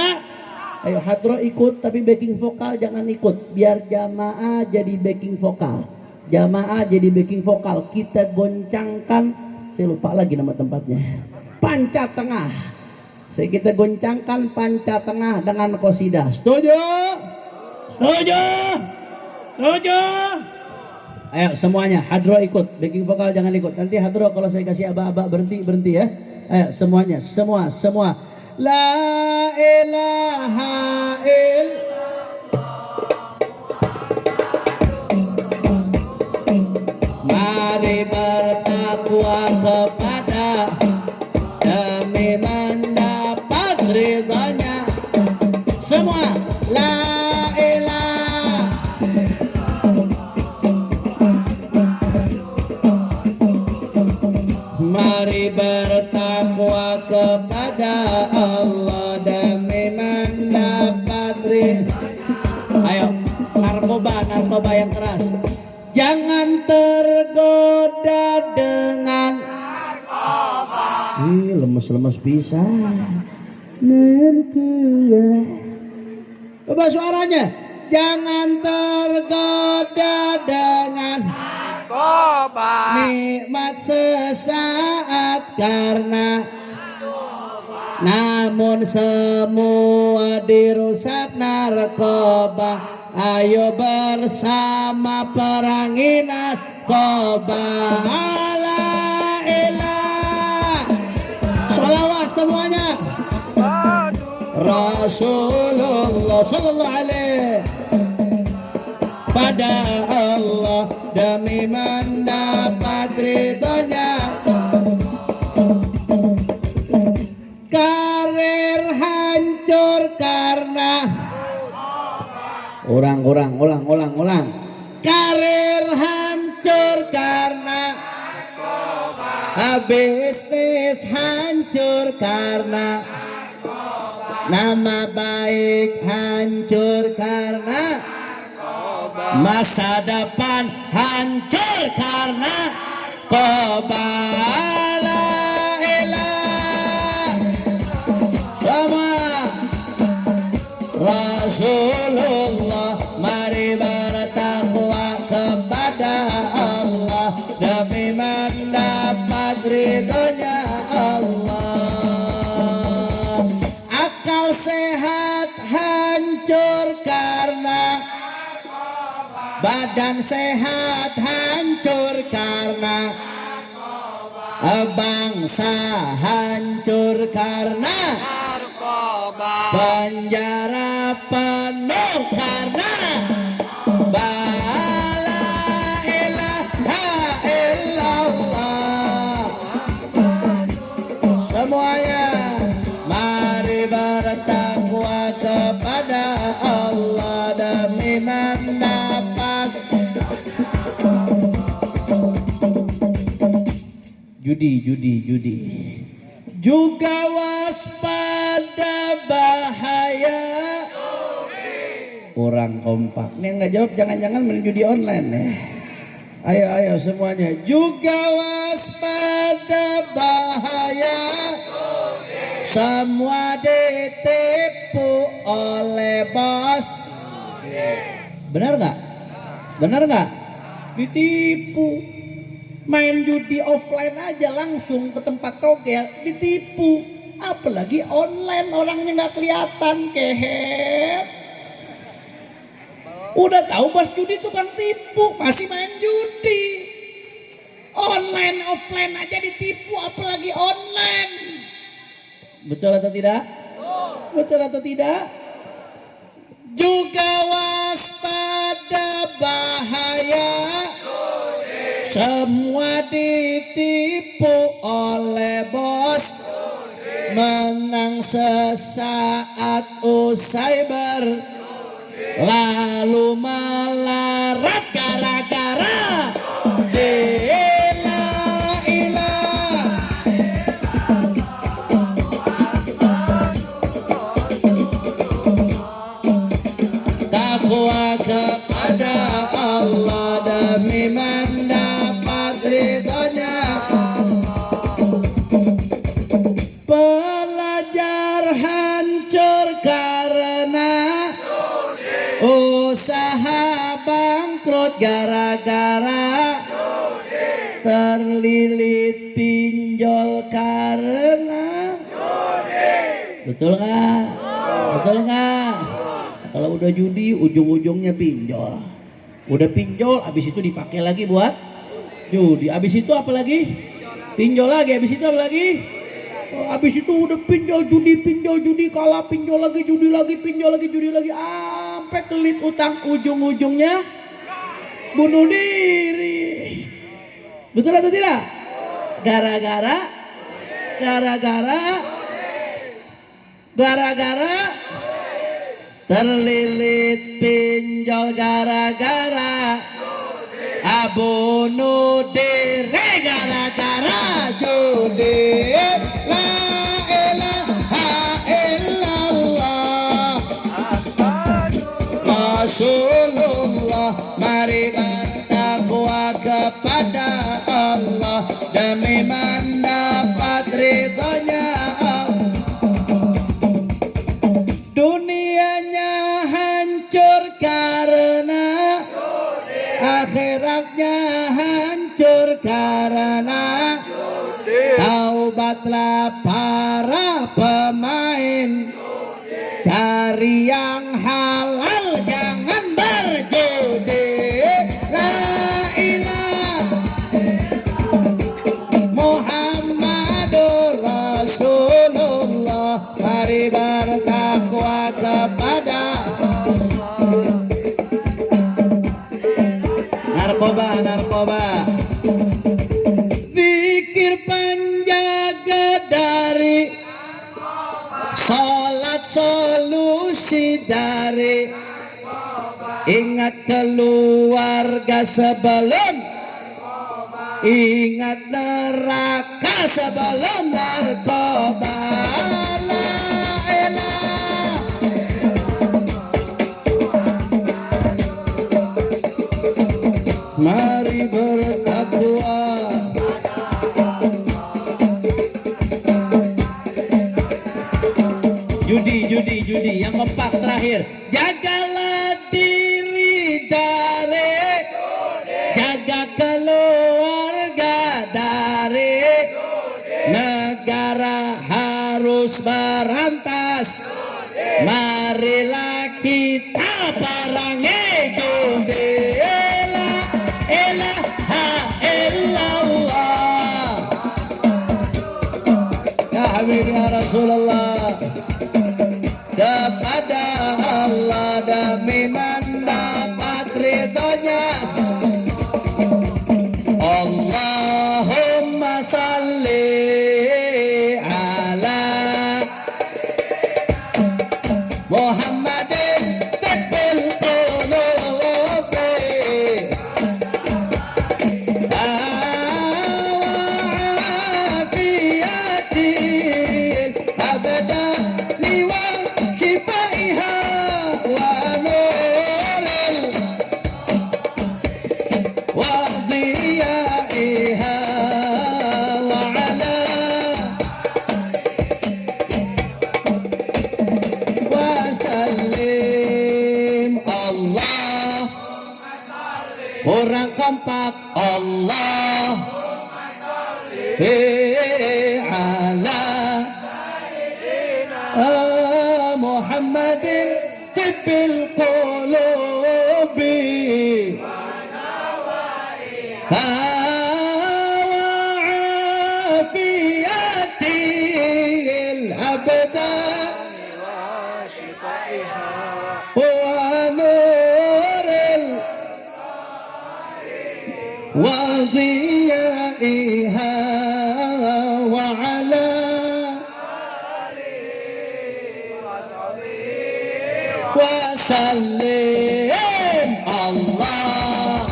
Ayo hadro ikut tapi backing vokal jangan ikut. Biar jamaah jadi backing vokal. Jamaah jadi backing vokal. Kita goncangkan, saya lupa lagi nama tempatnya. Panca Tengah. Kita goncangkan Panca Tengah dengan qasidah. Setuju? Setuju? Setuju? Ayo semuanya hadro ikut, backing vokal jangan ikut. Nanti hadro kalau saya kasih aba-aba berhenti ya. Ayo semuanya, semua. La ilaha illallah. Mari bertakwa kepada demi mendapat ridhanya. Semua la ilaha. Mari bertakwa kepada kepada Allah demi mendapat ridho. Ayo, narkoba yang keras. Jangan tergoda dengan narkoba. Lemes-lemes bisa. Coba suaranya. Jangan tergoda dengan narkoba. Nikmat sesaat karena narkoba. Namun semua dirusak narkoba. Ayo bersama perangi narkoba. La ilah. Sholawat semuanya. Rasulullah sallallahu alaihi pada Allah demi mendapat ridhonya. Karir hancur karena ulang. Karir hancur karena bisnis hancur karena nama baik hancur karena masa depan hancur karena narkoba. La ilah. Sama Rasulullah, mari bertakwa kepada Allah demi mendapat ridhonya Allah. Akal sehat hancur karena badan sehat hancur karena bangsa hancur karena penjara penuh karena la ilaha illallah. Semuanya mari bertakwa kepada Allah demi mendapat judi. Juga waspada bahaya kurang kompak. Ini yang nggak jawab jangan-jangan main judi online ya. Ayo semuanya. Juga waspada bahaya semua ditipu oleh bos. Benar nggak? Ditipu. Main judi offline aja langsung ke tempat togel ditipu, apalagi online orangnya nggak kelihatan kehet. Udah tahu bos judi tukang tipu masih main judi. Online offline aja ditipu apalagi online. Betul atau tidak? Juga waspada bahaya semua ditipu oleh bos, menang sesaat usai lalu melarat gara-gara takwa kepada Allah demi mendapat ridhonya. Pelajar hancur karena usaha bangkrut gara-gara terlilit pinjol karena betul nggak? Kalau udah judi ujung-ujungnya pinjol. Udah pinjol habis itu dipakai lagi buat judi. Habis itu apa lagi? Pinjol lagi. Habis itu apa lagi? Habis itu udah pinjol judi kalah, pinjol lagi judi lagi, pinjol lagi judi lagi, sampai kelit utang, ujung-ujungnya bunuh diri. Betul atau tidak? Gara-gara terlilit pinjol gara-gara bunuh diri gara-gara judi. La ilaha Rasulullah, mari bertakwa kepada Allah demi mendapat ridhonya Allah. Dunianya hancur karena akhiratnya hancur karena taubatlah para pemain, cari yang halal jangan berjudi. La ilaha Muhammadur Rasulullah, mari bertakwa kepada narkoba. Zikir penjaga dari salat solusi dari, ingat keluarga sebelum, ingat neraka sebelum narkoba. La ilaha mari bertakwa. Judi yang keempat terakhir, jagalah diri dari, jaga keluarga dari, negara harus berantas, marilah kita perangi judi. La ilaha illallah ya Habib ya Rasulullah, kepada Allah demi mendapat ridhonya. Allahumma salli ala Muhammadin tibbil qulubi afiyatil abdani wa shifaiha wa nuril wa diyaiha wa ala wa sallim. Allah orang kompak, Allah ala Muhammadin tibbil qulubi afiyatil abdan wa nuril wa diyaiha wa ala wa sallim. Allah,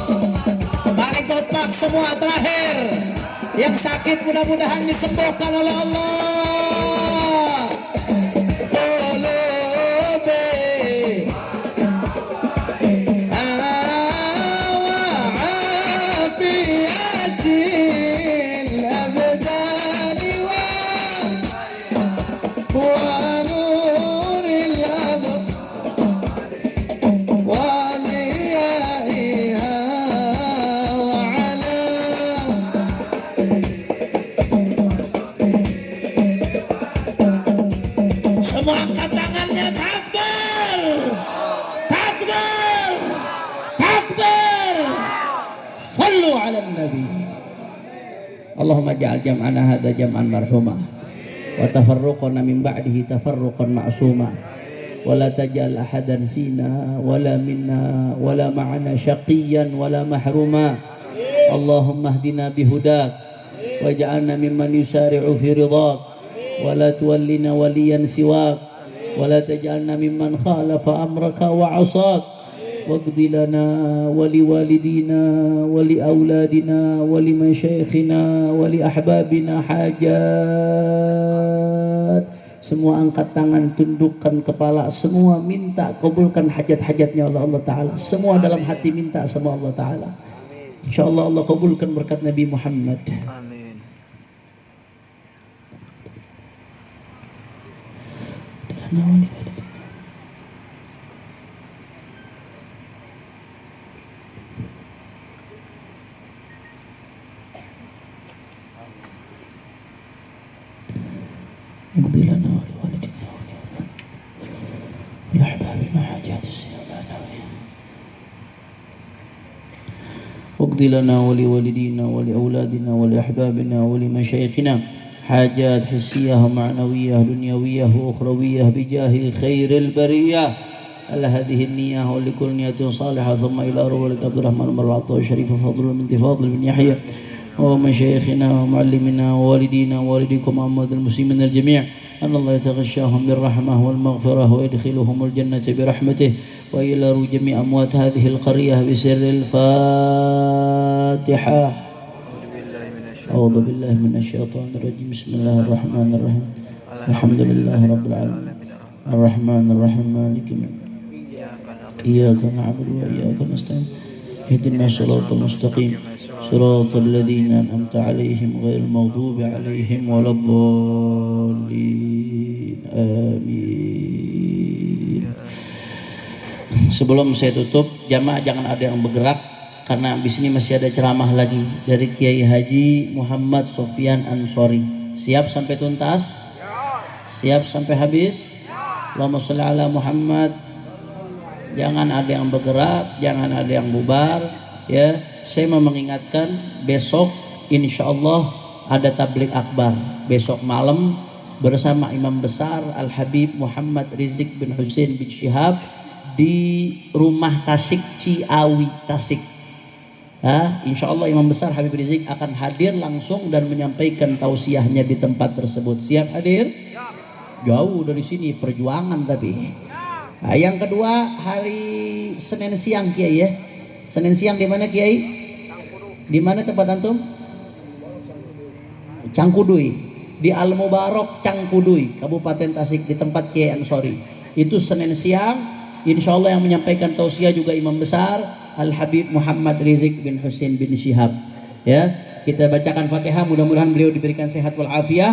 mari kompak semua terakhir. Yang sakit mudah-mudahan disembuhkan oleh Allah. Qulubi afiyatil abdani wa nuril wa diyaiha wa ala. Semua angkat tangannya, takbir, takbir, takbir. Sallu ala nabi. Allahumma ja'al jam'ana hadha jam'an marhumah wa tafarruqana min ba'dihi tafarruqan ma'suma wa la taj'al ahadan fina wala minna wala ma'ana syaqiyan wala mahruma. Allahumma hdina bihudak waj'alna mimman yusari'u fi ridhak wa la tuwallina waliyan siwak wa la taj'alna mimman khalafa amraka wa 'asak واقض لنا ولوالدينا ولأولادنا ولمشايخنا ولأحبابنا حاجات Semua angkat tangan, tundukkan kepala, semua minta kabulkan hajat-hajatnya oleh Allah Ta'ala. Semua dalam hati minta sama Allah Ta'ala. InsyaAllah Allah kabulkan berkat Nabi Muhammad. Amin. اقضي لنا ولوالدنا ولأحبابنا حاجات السيارة واقضي لنا ولوالدينا ولأولادنا ولأحبابنا ولمشايخنا حاجات حسية ومعنوية دنيوية وأخروية بجاه خير البرية على هذه النية ولكل نية صالحة ثم إلى رولة عبد الرحمن بن العطاء الشريف فضل بنت فاضل بن يحيى ومشايخنا ومعلمنا ووالدينا ووالديكم أموات المسلمين الجميع أن الله يتغشاهم بالرحمة والمغفرة ويدخلهم الجنة برحمته وإلى جميع أموات هذه القرية بسر الفاتحة. أعوذ بالله من الشيطان الرجيم. بسم الله الرحمن الرحيم. الحمد لله رب العالمين الرحمن الرحيم مالك يوم الدين إياك نعبد وإياك نستعين اهدنا الصراط المستقيم صراط الذين أنعمت عليهم غير المغضوب عليهم ولا الضالين آمين. Sebelum saya tutup, jamaah jangan ada yang bergerak karena di sini masih ada ceramah lagi dari Kiai Haji Muhammad Sofyan Ansori. Siap sampai tuntas? Siap sampai habis? Allahumma sholli ala Muhammad. Jangan ada yang bergerak, jangan ada yang bubar. Ya, saya mau mengingatkan besok insya Allah ada tabligh akbar besok malam bersama Imam Besar Al Habib Muhammad Rizik bin Husain bin Syihab di rumah Tasik Ciawi Tasik. Insya Allah Imam Besar Habib Rizik akan hadir langsung dan menyampaikan tausiahnya di tempat tersebut. Siap hadir? Jauh dari sini perjuangan tapi. Nah, yang kedua hari Senin siang Kiai ya. Senin siang di mana Kiai? Di mana tempat antum? Cangkudui. Di Al Mubarak Cangkudui, Kabupaten Tasik di tempat Kiai Ansori. Itu Senin siang. Insya Allah yang menyampaikan tausiah juga Imam Besar Al Habib Muhammad Rizik bin Husain bin Syihab. Ya, kita bacakan Fatihah. Mudah-mudahan beliau diberikan sehat wal afiah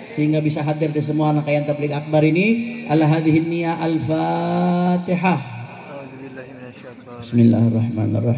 sehingga bisa hadir di semua rangkaian tabligh akbar ini. Ala hadhihi niyah al-Fatihah. Bismillahirrahmanirrahim.